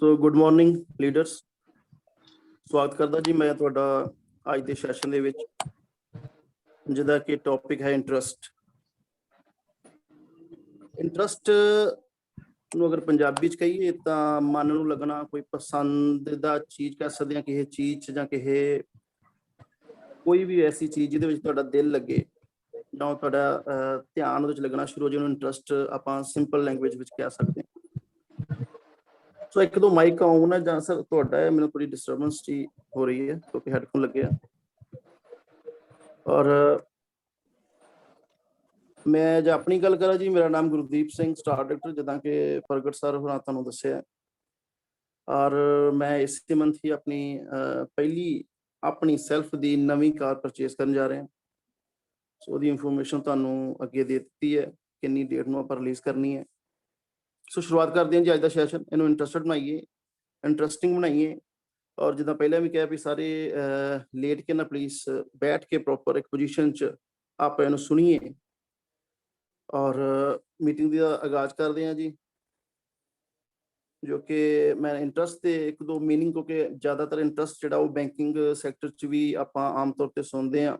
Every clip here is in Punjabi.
ਸੋ ਗੁੱਡ ਮਾਰਨਿੰਗ ਲੀਡਰਸ, ਸਵਾਗਤ ਕਰਦਾ ਜੀ ਮੈਂ ਤੁਹਾਡਾ ਅੱਜ ਦੇ ਸੈਸ਼ਨ ਦੇ ਵਿੱਚ, ਜਿਹਦਾ ਕਿ ਟੌਪਿਕ ਹੈ ਇੰਟਰਸਟ। ਇੰਟਰਸਟ ਨੂੰ ਅਗਰ ਪੰਜਾਬੀ 'ਚ ਕਹੀਏ ਤਾਂ ਮਨ ਨੂੰ ਲੱਗਣਾ, ਕੋਈ ਪਸੰਦੀਦਾ ਚੀਜ਼ ਕਹਿ ਸਕਦੇ ਹਾਂ, ਕਿਸੇ ਚੀਜ਼ 'ਚ ਜਾਂ ਕਿਸੇ ਕੋਈ ਵੀ ਐਸੀ ਚੀਜ਼ ਜਿਹਦੇ ਵਿੱਚ ਤੁਹਾਡਾ ਦਿਲ ਲੱਗੇ ਜਾਂ ਤੁਹਾਡਾ ਧਿਆਨ ਉਹਦੇ 'ਚ ਲੱਗਣਾ ਸ਼ੁਰੂ ਹੋ ਜਾਏ, ਉਹਨੂੰ ਇੰਟਰਸਟ ਆਪਾਂ ਸਿੰਪਲ ਲੈਂਗੁਏਜ ਵਿੱਚ ਕਹਿ ਸਕਦੇ ਹਾਂ। ਸੋ ਇੱਕ ਦੋ ਮਾਈਕ ਆਉਣ ਹੈ ਜਾਂ ਸਰ ਤੁਹਾਡਾ ਹੈ, ਮੈਨੂੰ ਥੋੜੀ ਡਿਸਟਰਬੈਂਸ ਜੀ ਹੋ ਰਹੀ ਹੈ ਕਿਉਂਕਿ ਹੈਡਫੋਨ ਲੱਗੇ ਆ। ਔਰ ਮੈਂ ਜੇ ਆਪਣੀ ਗੱਲ ਕਰਾਂ ਜੀ, ਮੇਰਾ ਨਾਮ ਗੁਰਦੀਪ ਸਿੰਘ, ਸਟਾਰ ਡਾਇਰੈਕਟਰ, ਜਿੱਦਾਂ ਕਿ ਪ੍ਰਗਟ ਸਰ ਹੋਰਾਂ ਤੁਹਾਨੂੰ ਦੱਸਿਆ। ਔਰ ਮੈਂ ਇਸੇ ਮੰਥ ਹੀ ਆਪਣੀ ਪਹਿਲੀ ਆਪਣੀ ਸੈਲਫ ਦੀ ਨਵੀਂ ਕਾਰ ਪਰਚੇਸ ਕਰਨ ਜਾ ਰਹੇ ਹਾਂ। ਸੋ ਉਹਦੀ ਇਨਫੋਰਮੇਸ਼ਨ ਤੁਹਾਨੂੰ ਅੱਗੇ ਦੇ ਦਿੱਤੀ ਹੈ, ਕਿੰਨੀ ਡੇਟ ਨੂੰ ਆਪਾਂ ਰਿਲੀਜ਼ ਕਰਨੀ ਹੈ। ਸੋ ਸ਼ੁਰੂਆਤ ਕਰਦੇ ਹਾਂ ਜੀ ਅੱਜ ਦਾ ਸੈਸ਼ਨ। ਇਹਨੂੰ ਇੰਟਰਸਟਡ ਬਣਾਈਏ, ਇੰਟਰਸਟਿੰਗ ਬਣਾਈਏ। ਔਰ ਜਿੱਦਾਂ ਪਹਿਲਾਂ ਵੀ ਕਿਹਾ ਵੀ ਸਾਰੇ ਲੇਟ ਕੇ ਨਾ ਪਲੀਜ਼ ਬੈਠ ਕੇ ਪ੍ਰੋਪਰ ਇੱਕ ਪੋਜੀਸ਼ਨ 'ਚ ਆਪਾਂ ਇਹਨੂੰ ਸੁਣੀਏ। ਔਰ ਮੀਟਿੰਗ ਦਾ ਆਗਾਜ਼ ਕਰਦੇ ਹਾਂ ਜੀ, ਜੋ ਕਿ ਮੈਂ ਇੰਟਰਸਟ ਦੇ ਇੱਕ ਦੋ ਮੀਨਿੰਗ, ਕਿਉਂਕਿ ਜ਼ਿਆਦਾਤਰ ਇੰਟਰਸਟ ਜਿਹੜਾ ਉਹ ਬੈਂਕਿੰਗ ਸੈਕਟਰ 'ਚ ਵੀ ਆਪਾਂ ਆਮ ਤੌਰ 'ਤੇ ਸੁਣਦੇ ਹਾਂ।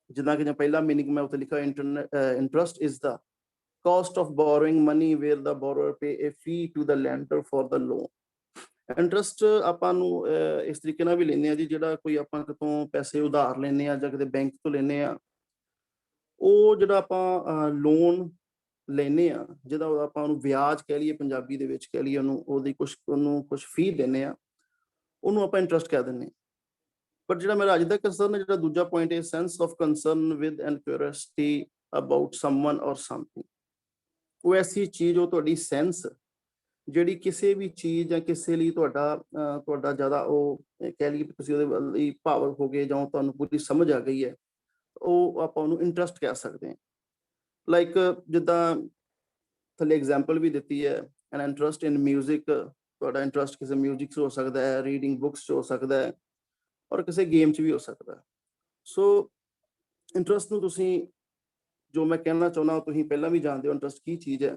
ਜਿੱਦਾਂ ਕਿ ਪਹਿਲਾ ਮੀਨਿੰਗ ਮੈਂ ਉੱਥੇ ਲਿਖਿਆ, interest is the cost of borrowing money where the borrower pay a fee to the lender for the loan. Interest ਆਪਾਂ ਨੂੰ ਇਸ ਤਰੀਕੇ ਨਾਲ ਵੀ ਲੈਂਦੇ ਆ ਜੀ, ਜਿਹੜਾ ਕੋਈ ਆਪਾਂ ਕਿਤੋਂ ਪੈਸੇ ਉਧਾਰ ਲੈਂਦੇ ਆ ਜਾਂ ਕਿਤੇ ਬੈਂਕ ਤੋਂ ਲੈਂਦੇ ਆ, ਉਹ ਜਿਹੜਾ ਆਪਾਂ ਲੋਨ ਲੈਂਦੇ ਆ, ਜਿਹਦਾ ਆਪਾਂ ਉਹਨੂੰ ਵਿਆਜ ਕਹਿ ਲਈਏ, ਪੰਜਾਬੀ ਦੇ ਵਿੱਚ ਕਹਿ ਲਈਏ, ਉਹਦੀ ਕੁਛ ਫੀ ਦਿੰਦੇ ਆ, ਉਹਨੂੰ ਆਪਾਂ ਇੰਟਰਸਟ ਕਹਿ ਦਿੰਦੇ ਹਾਂ। ਪਰ ਜਿਹੜਾ ਮੇਰਾ ਅੱਜ ਦਾ ਕੰਸਰਨ ਹੈ, ਜਿਹੜਾ ਦੂਜਾ ਪੁਆਇੰਟ ਹੈ, sense of concern with and curiosity about someone or something. ਉਹ ਐਸੀ ਚੀਜ਼, ਉਹ ਤੁਹਾਡੀ ਸੈਂਸ ਜਿਹੜੀ ਕਿਸੇ ਵੀ ਚੀਜ਼ ਜਾਂ ਕਿਸੇ ਲਈ ਤੁਹਾਡਾ ਜ਼ਿਆਦਾ ਉਹ ਕਹਿ ਲਈਏ, ਤੁਸੀਂ ਉਹਦੇ ਲਈ ਭਾਵੁਕ ਹੋ ਗਏ ਜਾਂ ਤੁਹਾਨੂੰ ਪੂਰੀ ਸਮਝ ਆ ਗਈ ਹੈ, ਉਹ ਆਪਾਂ ਉਹਨੂੰ ਇੰਟਰਸਟ ਕਹਿ ਸਕਦੇ ਹਾਂ। ਲਾਈਕ ਜਿੱਦਾਂ ਥੱਲੇ ਐਗਜ਼ਾਮਪਲ ਵੀ ਦਿੱਤੀ ਹੈ, ਐਨ ਇੰਟਰਸਟ ਇਨ ਮਿਊਜ਼ਿਕ। ਤੁਹਾਡਾ ਇੰਟਰਸਟ ਕਿਸੇ ਮਿਊਜ਼ਿਕ 'ਚ ਹੋ ਸਕਦਾ ਹੈ, ਰੀਡਿੰਗ ਬੁੱਕਸ 'ਚ ਹੋ ਸਕਦਾ ਹੈ, ਔਰ ਕਿਸੇ ਗੇਮ 'ਚ ਵੀ ਹੋ ਸਕਦਾ ਹੈ। ਸੋ ਇੰਟਰਸਟ ਨੂੰ ਤੁਸੀਂ, ਜੋ ਮੈਂ ਕਹਿਣਾ ਚਾਹੁੰਦਾ ਉਹ ਤੁਸੀਂ ਪਹਿਲਾਂ ਵੀ ਜਾਣਦੇ ਹੋ, ਇੰਟਰਸਟ ਕੀ ਚੀਜ਼ ਹੈ।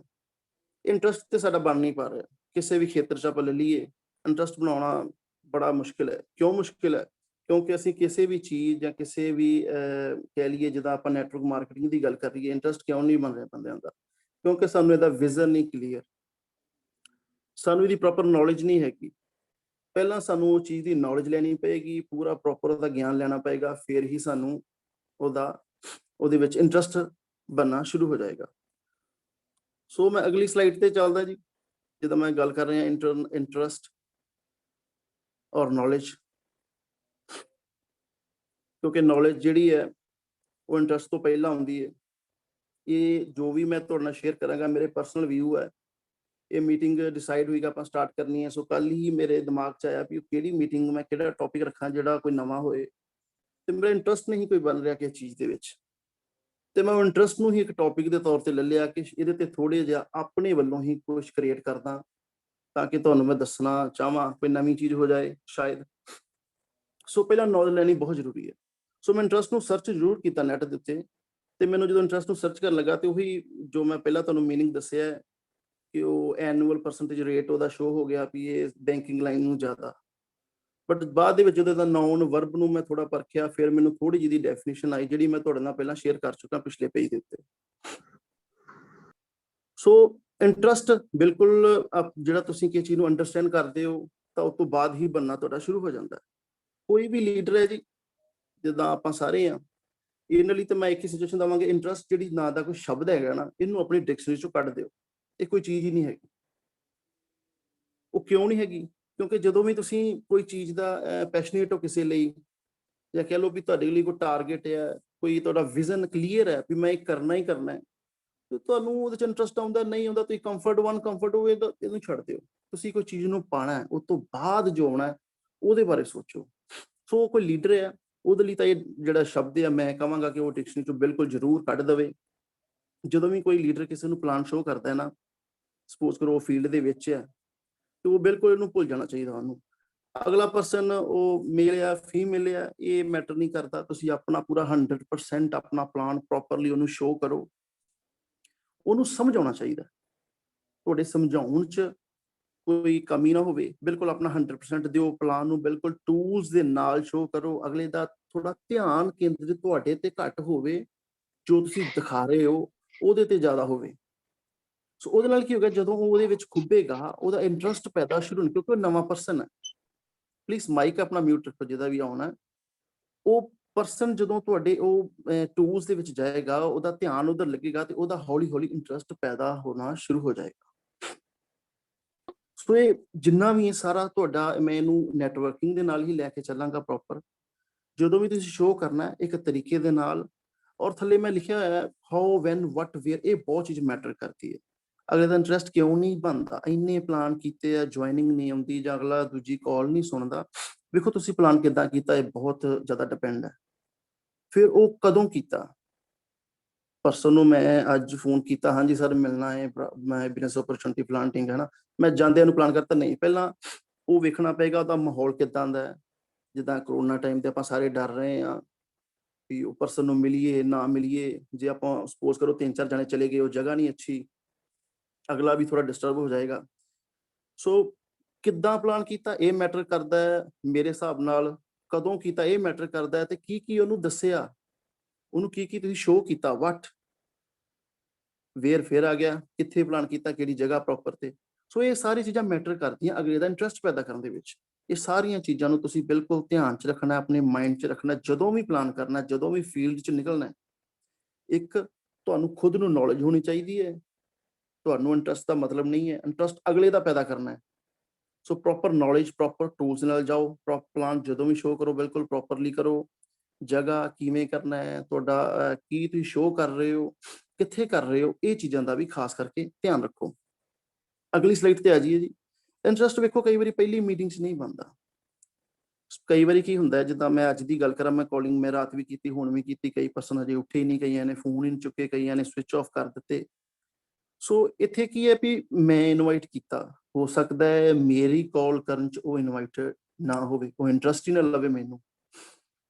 ਇੰਟਰਸਟ ਤੇ ਸਾਡਾ ਬਣ ਨਹੀਂ ਪਾ ਰਿਹਾ। ਕਿਸੇ ਵੀ ਖੇਤਰ 'ਚ ਆਪਾਂ ਲੈ ਲਈਏ, ਇੰਟਰਸਟ ਬਣਾਉਣਾ ਬੜਾ ਮੁਸ਼ਕਿਲ ਹੈ। ਕਿਉਂ ਮੁਸ਼ਕਿਲ ਹੈ? ਕਿਉਂਕਿ ਅਸੀਂ ਕਿਸੇ ਵੀ ਚੀਜ਼ ਜਾਂ ਕਿਸੇ ਵੀ ਕਹਿ ਲਈਏ, ਜਿੱਦਾਂ ਆਪਾਂ ਨੈਟਵਰਕ ਮਾਰਕੀਟਿੰਗ ਦੀ ਗੱਲ ਕਰ ਲਈਏ, ਇੰਟਰਸਟ ਕਿਉਂ ਨਹੀਂ ਬਣ ਰਿਹਾ ਬੰਦਿਆਂ ਦਾ? ਕਿਉਂਕਿ ਸਾਨੂੰ ਇਹਦਾ ਵਿਜ਼ਨ ਨਹੀਂ ਕਲੀਅਰ, ਸਾਨੂੰ ਇਹਦੀ ਪ੍ਰੋਪਰ ਨੌਲੇਜ ਨਹੀਂ ਹੈਗੀ। ਪਹਿਲਾਂ ਸਾਨੂੰ ਉਹ ਚੀਜ਼ ਦੀ ਨੌਲੇਜ ਲੈਣੀ ਪਏਗੀ, ਪੂਰਾ ਪ੍ਰੋਪਰ ਉਹਦਾ ਗਿਆਨ ਲੈਣਾ ਪਏਗਾ, ਫਿਰ ਹੀ ਸਾਨੂੰ ਉਹਦੇ ਵਿੱਚ ਇੰਟਰਸਟ ਬਣਨਾ ਸ਼ੁਰੂ ਹੋ ਜਾਏਗਾ। ਸੋ ਮੈਂ ਅਗਲੀ ਸਲਾਈਡ ਤੇ ਚੱਲਦਾ ਜੀ, ਜਦੋਂ ਮੈਂ ਗੱਲ ਕਰ ਰਿਹਾ ਇੰਟਰਸਟ ਔਰ ਨੌਲੇਜ। ਕਿਉਂਕਿ ਨੌਲੇਜ ਜਿਹੜੀ ਹੈ ਉਹ ਇੰਟਰਸਟ ਤੋਂ ਪਹਿਲਾਂ ਆਉਂਦੀ ਹੈ। ਇਹ ਜੋ ਵੀ ਮੈਂ ਤੁਹਾਡੇ ਨਾਲ ਸ਼ੇਅਰ ਕਰਾਂਗਾ, ਮੇਰੇ ਪਰਸਨਲ ਵਿਊ ਹੈ। ਇਹ ਮੀਟਿੰਗ ਡਿਸਾਈਡ ਹੋਏਗਾ ਆਪਾਂ ਸਟਾਰਟ ਕਰਨੀ ਹੈ। ਸੋ ਕੱਲ ਹੀ ਮੇਰੇ ਦਿਮਾਗ 'ਚ ਆਇਆ ਵੀ ਕਿਹੜੀ ਮੀਟਿੰਗ, ਮੈਂ ਕਿਹੜਾ ਟੌਪਿਕ ਰੱਖਾਂ ਜਿਹੜਾ ਕੋਈ ਨਵਾਂ ਹੋਏ, ਤੇ ਮੇਰਾ ਇੰਟਰਸਟ ਨਹੀਂ ਕੋਈ ਬਣ ਰਿਹਾ ਕਿਸੇ ਚੀਜ਼ ਦੇ ਵਿੱਚ। ਤੇ ਮੈਂ ਇੰਟਰਸਟ ਨੂੰ ਹੀ ਇੱਕ ਟੌਪਿਕ ਦੇ ਤੌਰ ਤੇ ਲੈ ਲਿਆ ਕਿ ਇਹਦੇ ਤੇ ਥੋੜੇ ਜਿਹਾ ਆਪਣੇ ਵੱਲੋਂ ਹੀ ਕੁਛ ਕ੍ਰੀਏਟ ਕਰਦਾ, ਤਾਂ ਕਿ ਤੁਹਾਨੂੰ ਮੈਂ ਦੱਸਣਾ ਚਾਹਾਂ, ਕੋਈ ਨਵੀਂ ਚੀਜ਼ ਹੋ ਜਾਏ ਸ਼ਾਇਦ। ਸੋ ਪਹਿਲਾਂ ਨੌਲੇਜ ਲੈਣੀ ਬਹੁਤ ਜ਼ਰੂਰੀ ਹੈ। ਸੋ ਮੈਂ ਇੰਟਰਸਟ ਨੂੰ ਸਰਚ ਜ਼ਰੂਰ ਕੀਤਾ ਨੈਟ ਦੇ ਉੱਤੇ, ਤੇ ਮੈਨੂੰ ਜਦੋਂ ਇੰਟਰਸਟ ਨੂੰ ਸਰਚ ਕਰਨ ਲੱਗਾ, ਤੇ ਉਹੀ ਜੋ ਮੈਂ ਪਹਿਲਾਂ ਤੁਹਾਨੂੰ ਮੀਨਿੰਗ ਦੱਸਿਆ ਕਿ ਉਹ ਐਨੂਅਲ ਪਰਸੈਂਟੇਜ ਰੇਟ ਉਹਦਾ ਸ਼ੋ ਹੋ ਗਿਆ ਵੀ ਇਹ ਬੈਂਕਿੰਗ ਲਾਈਨ ਨੂੰ ਜ਼ਿਆਦਾ। ਬਟ ਬਾਅਦ ਦੇ ਵਿੱਚ ਜਦੋਂ ਇਹਦਾ ਨਾਉਨ ਵਰਬ ਨੂੰ ਮੈਂ ਥੋੜਾ ਪਰਖਿਆ, ਫਿਰ ਮੈਨੂੰ ਥੋੜੀ ਜਿਹੀ ਦੀ ਡੈਫੀਨੇਸ਼ਨ ਆਈ, ਜਿਹੜੀ ਮੈਂ ਤੁਹਾਡੇ ਨਾਲ ਪਹਿਲਾਂ ਸ਼ੇਅਰ ਕਰ ਚੁੱਕਾ ਪਿਛਲੇ ਪੇਜ ਦੇ ਉੱਤੇ। ਸੋ ਇੰਟਰਸਟ ਬਿਲਕੁਲ ਜਿਹੜਾ ਤੁਸੀਂ ਕਿਸੇ ਚੀਜ਼ ਨੂੰ ਅੰਡਰਸਟੈਂਡ ਕਰਦੇ ਹੋ, ਤਾਂ ਉਸ ਤੋਂ ਬਾਅਦ ਹੀ ਬਣਨਾ ਤੁਹਾਡਾ ਸ਼ੁਰੂ ਹੋ ਜਾਂਦਾ। ਕੋਈ ਵੀ ਲੀਡਰ ਹੈ ਜੀ, ਜਿੱਦਾਂ ਆਪਾਂ ਸਾਰੇ ਹਾਂ, ਇਹਨਾਂ ਲਈ ਤਾਂ ਮੈਂ ਇੱਕ ਹੀ ਸੁਜੈਸ਼ਨ ਦੇਵਾਂਗਾ, ਇੰਟਰਸਟ ਜਿਹੜੀ ਨਾਂ ਦਾ ਕੋਈ ਸ਼ਬਦ ਹੈਗਾ ਨਾ, ਇਹਨੂੰ ਆਪਣੀ ਡਿਕਸ਼ਨਰੀ ਚੋਂ ਕੱਢ ਦਿਓ। ਇਹ ਕੋਈ ਚੀਜ਼ ਹੀ ਨਹੀਂ ਹੈਗੀ। ਉਹ ਕਿਉਂ ਨਹੀਂ ਹੈਗੀ? ਕਿਉਂਕਿ ਜਦੋਂ ਵੀ ਤੁਸੀਂ ਕੋਈ ਚੀਜ਼ ਦਾ ਪੈਸ਼ਨੇਟ ਹੋ ਕਿਸੇ ਲਈ, ਜਾਂ ਕਹਿ ਲਓ ਵੀ ਤੁਹਾਡੇ ਲਈ ਕੋਈ ਟਾਰਗੇਟ ਹੈ, ਕੋਈ ਤੁਹਾਡਾ ਵਿਜ਼ਨ ਕਲੀਅਰ ਹੈ ਵੀ ਮੈਂ ਇਹ ਕਰਨਾ ਹੀ ਕਰਨਾ ਹੈ, ਤੇ ਤੁਹਾਨੂੰ ਉਹਦੇ 'ਚ ਇੰਟਰਸਟ ਆਉਂਦਾ ਨਹੀਂ ਆਉਂਦਾ, ਤੁਸੀਂ ਕੰਫਰਟ ਹੋਵੇ ਤਾਂ ਇਹਨੂੰ ਛੱਡ ਦਿਓ। ਤੁਸੀਂ ਕੋਈ ਚੀਜ਼ ਨੂੰ ਪਾਉਣਾ, ਉਸ ਤੋਂ ਬਾਅਦ ਜੋ ਆਉਣਾ ਉਹਦੇ ਬਾਰੇ ਸੋਚੋ। ਸੋ ਕੋਈ ਲੀਡਰ ਹੈ, ਉਹਦੇ ਲਈ ਤਾਂ ਇਹ ਜਿਹੜਾ ਸ਼ਬਦ ਹੈ, ਮੈਂ ਕਹਾਂਗਾ ਕਿ ਉਹ ਡਿਕਸ਼ਨਰੀ 'ਚੋਂ ਬਿਲਕੁਲ ਜ਼ਰੂਰ ਕੱਢ ਦੇਵੇ। ਜਦੋਂ ਵੀ ਕੋਈ ਲੀਡਰ ਕਿਸੇ ਨੂੰ ਪਲਾਨ ਸ਼ੋਅ ਕਰਦਾ ਹੈ ਨਾ, ਸਪੋਜ਼ ਕਰੋ ਉਹ ਫੀਲਡ ਦੇ ਵਿੱਚ ਹੈ, ਤੇ ਉਹ ਬਿਲਕੁਲ ਇਹਨੂੰ ਭੁੱਲ ਜਾਣਾ ਚਾਹੀਦਾ ਉਹਨੂੰ। ਅਗਲਾ ਪਰਸਨ ਉਹ ਮੇਲ ਆ ਫੀਮੇਲ ਆ, ਇਹ ਮੈਟਰ ਨਹੀਂ ਕਰਦਾ। ਤੁਸੀਂ ਆਪਣਾ ਪੂਰਾ 100% ਆਪਣਾ ਪਲਾਨ ਪ੍ਰੋਪਰਲੀ ਉਹਨੂੰ ਸ਼ੋਅ ਕਰੋ। ਉਹਨੂੰ ਸਮਝ ਆਉਣਾ ਚਾਹੀਦਾ। ਤੁਹਾਡੇ ਸਮਝਾਉਣ 'ਚ ਕੋਈ ਕਮੀ ਨਾ ਹੋਵੇ, ਬਿਲਕੁਲ ਆਪਣਾ 100% ਦਿਓ ਪਲਾਨ ਨੂੰ, ਬਿਲਕੁਲ ਟੂਲਸ ਦੇ ਨਾਲ ਸ਼ੋ ਕਰੋ। ਅਗਲੇ ਦਾ ਥੋੜਾ ਧਿਆਨ ਕੇਂਦਰਿਤ ਤੁਹਾਡੇ ਤੇ ਘੱਟ ਹੋਵੇ, ਜੋ ਤੁਸੀਂ ਦਿਖਾ ਰਹੇ ਹੋ ਉਹਦੇ ਤੇ ਜ਼ਿਆਦਾ ਹੋਵੇ। ਸੋ ਉਹਦੇ ਨਾਲ ਕੀ ਹੋਗਾ, ਜਦੋਂ ਉਹ ਉਹਦੇ ਵਿੱਚ ਖੁੱਬੇਗਾ, ਉਹਦਾ ਇੰਟਰਸਟ ਪੈਦਾ ਸ਼ੁਰੂ ਹੋਣ, ਕਿਉਂਕਿ ਉਹ ਨਵਾਂ ਪਰਸਨ ਹੈ। ਪਲੀਜ਼ ਮਾਈਕ ਆਪਣਾ ਮਿਊਟ ਰੱਖੋ ਜਿਹਦਾ ਵੀ ਆਉਣਾ। ਉਹ ਪਰਸਨ ਜਦੋਂ ਤੁਹਾਡੇ ਉਹ ਟੂਲਸ ਦੇ ਵਿੱਚ ਜਾਏਗਾ, ਉਹਦਾ ਧਿਆਨ ਉਧਰ ਲੱਗੇਗਾ ਤੇ ਉਹਦਾ ਹੌਲੀ ਹੌਲੀ ਇੰਟਰਸਟ ਪੈਦਾ ਹੋਣਾ ਸ਼ੁਰੂ ਹੋ ਜਾਏਗਾ। ਸੋ ਇਹ ਜਿੰਨਾ ਵੀ ਇਹ ਸਾਰਾ ਤੁਹਾਡਾ, ਮੈਂ ਇਹਨੂੰ ਨੈਟਵਰਕਿੰਗ ਦੇ ਨਾਲ ਹੀ ਲੈ ਕੇ ਚੱਲਾਂਗਾ ਪ੍ਰੋਪਰ। ਜਦੋਂ ਵੀ ਤੁਸੀਂ ਸ਼ੋਅ ਕਰਨਾ ਇੱਕ ਤਰੀਕੇ ਦੇ ਨਾਲ, ਔਰ ਥੱਲੇ ਮੈਂ ਲਿਖਿਆ ਹੋਇਆ ਹਾਊ, ਵੈਨ, ਵਟ, ਵੇਅਰ, ਇਹ ਬਹੁਤ ਚੀਜ਼ ਮੈਟਰ ਕਰਦੀ ਹੈ। ਅਗਲੇ ਦਾ ਇੰਟਰਸਟ ਕਿਉਂ ਨਹੀਂ ਬਣਦਾ, ਇੰਨੇ ਪਲਾਨ ਕੀਤੇ ਆ, ਜੁਆਇਨਿੰਗ ਨਹੀਂ ਆਉਂਦੀ, ਜਾਂ ਅਗਲਾ ਦੂਜੀ ਕਾਲ ਨਹੀਂ ਸੁਣਦਾ। ਵੇਖੋ ਤੁਸੀਂ ਪਲਾਨ ਕਿੱਦਾਂ ਕੀਤਾ, ਇਹ ਬਹੁਤ ਜ਼ਿਆਦਾ ਡਿਪੈਂਡ ਹੈ। ਫਿਰ ਉਹ ਕਦੋਂ ਕੀਤਾ, ਪਰਸਨ ਨੂੰ ਮੈਂ ਅੱਜ ਫੋਨ ਕੀਤਾ, ਹਾਂਜੀ ਸਰ ਮਿਲਣਾ ਹੈ, ਮੈਂ ਬਿਜ਼ਨਸ ਓਪਰਚੁਨਿਟੀ ਪਲਾਂਟਿੰਗ ਹੈ ਨਾ, ਮੈਂ ਜਾਂਦਿਆਂ ਨੂੰ ਪਲਾਨ ਕਰਤਾ, ਨਹੀਂ। ਪਹਿਲਾਂ ਉਹ ਵੇਖਣਾ ਪਏਗਾ ਉਹਦਾ ਮਾਹੌਲ ਕਿੱਦਾਂ ਦਾ ਹੈ। ਜਿੱਦਾਂ ਕਰੋਨਾ ਟਾਈਮ ਤੇ ਆਪਾਂ ਸਾਰੇ ਡਰ ਰਹੇ ਹਾਂ ਵੀ ਉਹ ਪਰਸਨ ਨੂੰ ਮਿਲੀਏ ਨਾ ਮਿਲੀਏ। ਜੇ ਆਪਾਂ ਸਪੋਜ਼ ਕਰੋ 3-4 ਜਾਣੇ ਚਲੇ ਗਏ, ਉਹ ਜਗ੍ਹਾ ਨਹੀਂ ਅੱਛੀ, ਅਗਲਾ ਵੀ ਥੋੜਾ ਡਿਸਟਰਬ ਹੋ ਜਾਏਗਾ। ਸੋ ਕਿੱਦਾਂ ਪਲਾਨ ਕੀਤਾ ਇਹ ਮੈਟਰ ਕਰਦਾ ਹੈ ਮੇਰੇ ਹਿਸਾਬ ਨਾਲ, ਕਦੋਂ ਕੀਤਾ ਇਹ ਮੈਟਰ ਕਰਦਾ ਹੈ, ਤੇ ਕੀ ਕੀ ਉਹਨੂੰ ਦੱਸਿਆ, ਉਹਨੂੰ ਕੀ ਕੀ ਤੁਸੀਂ ਸ਼ੋਅ ਕੀਤਾ, ਵਟ, ਵੇਅਰ ਫਿਰ ਆ ਗਿਆ, ਕਿੱਥੇ ਪਲਾਨ ਕੀਤਾ, ਕਿਹੜੀ ਜਗ੍ਹਾ ਪ੍ਰੋਪਰ ਤੇ। ਸੋ ਇਹ ਸਾਰੀ ਚੀਜ਼ਾਂ ਮੈਟਰ ਕਰਦੀਆਂ ਅਗਲੇ ਦਾ ਇੰਟਰਸਟ ਪੈਦਾ ਕਰਨ ਦੇ ਵਿੱਚ। ਇਹ ਸਾਰੀਆਂ ਚੀਜ਼ਾਂ ਨੂੰ ਤੁਸੀਂ ਬਿਲਕੁਲ ਧਿਆਨ 'ਚ ਰੱਖਣਾ, ਆਪਣੇ ਮਾਈਂਡ 'ਚ ਰੱਖਣਾ, ਜਦੋਂ ਵੀ ਪਲਾਨ ਕਰਨਾ, ਜਦੋਂ ਵੀ ਫੀਲਡ 'ਚ ਨਿਕਲਣਾ। ਇੱਕ ਤੁਹਾਨੂੰ ਖੁਦ ਨੂੰ ਨੌਲੇਜ ਹੋਣੀ ਚਾਹੀਦੀ ਹੈ, ਤੁਹਾਨੂੰ ਇੰਟਰਸਟ ਦਾ ਮਤਲਬ ਨਹੀਂ ਹੈ, ਇੰਟਰਸਟ ਅਗਲੇ ਦਾ ਪੈਦਾ ਕਰਨਾ ਹੈ। ਸੋ ਪ੍ਰੋਪਰ ਨੌਲੇਜ, ਪ੍ਰੋਪਰ ਟੂਲਸ ਨਾਲ ਜਾਓ, ਪ੍ਰੋਪਰ ਪਲਾਨ ਜਦੋਂ ਵੀ ਸ਼ੋਅ ਕਰੋ ਬਿਲਕੁਲ ਪ੍ਰੋਪਰਲੀ ਕਰੋ। ਜਗ੍ਹਾ ਕਿਵੇਂ ਕਰਨਾ ਹੈ, ਤੁਹਾਡਾ ਕੀ ਤੁਸੀਂ ਸ਼ੋਅ ਕਰ ਰਹੇ ਹੋ, ਕਿੱਥੇ ਕਰ ਰਹੇ ਹੋ, ਇਹ ਚੀਜ਼ਾਂ ਦਾ ਵੀ ਖਾਸ ਕਰਕੇ ਧਿਆਨ ਰੱਖੋ। ਅਗਲੀ ਸਲਾਈਡ ਤੇ ਆ ਜਾਈਏ ਜੀ। ਇੰਟਰਸਟ ਵੇਖੋ ਕਈ ਵਾਰੀ ਪਹਿਲੀ ਮੀਟਿੰਗ 'ਚ ਨਹੀਂ ਬਣਦਾ। ਕਈ ਵਾਰੀ ਕੀ ਹੁੰਦਾ, ਜਿੱਦਾਂ ਮੈਂ ਅੱਜ ਦੀ ਗੱਲ ਕਰਾਂ, ਮੈਂ ਕਾਲਿੰਗ ਮੈਂ ਰਾਤ ਵੀ ਕੀਤੀ, ਹੁਣ ਵੀ ਕੀਤੀ, ਕਈ ਪਰਸਨ ਹਜੇ ਉੱਠੇ ਹੀ ਨਹੀਂ, ਕਈਆਂ ਨੇ ਫੋਨ ਹੀ ਨਹੀਂ ਚੁੱਕੇ, ਕਈਆਂ ਨੇ ਸਵਿਚ ਆਫ ਕਰ ਦਿੱਤੇ। ਸੋ ਇੱਥੇ ਕੀ ਹੈ ਵੀ ਮੈਂ ਇਨਵਾਈਟ ਕੀਤਾ, ਹੋ ਸਕਦਾ ਹੈ ਮੇਰੀ ਕਾਲ ਕਰਨ 'ਚ ਉਹ ਇਨਵਾਈਟਡ ਨਾ ਹੋਵੇ, ਉਹ ਇੰਟਰਸਟ ਹੀ ਨਾ ਲਵੇ ਮੈਨੂੰ।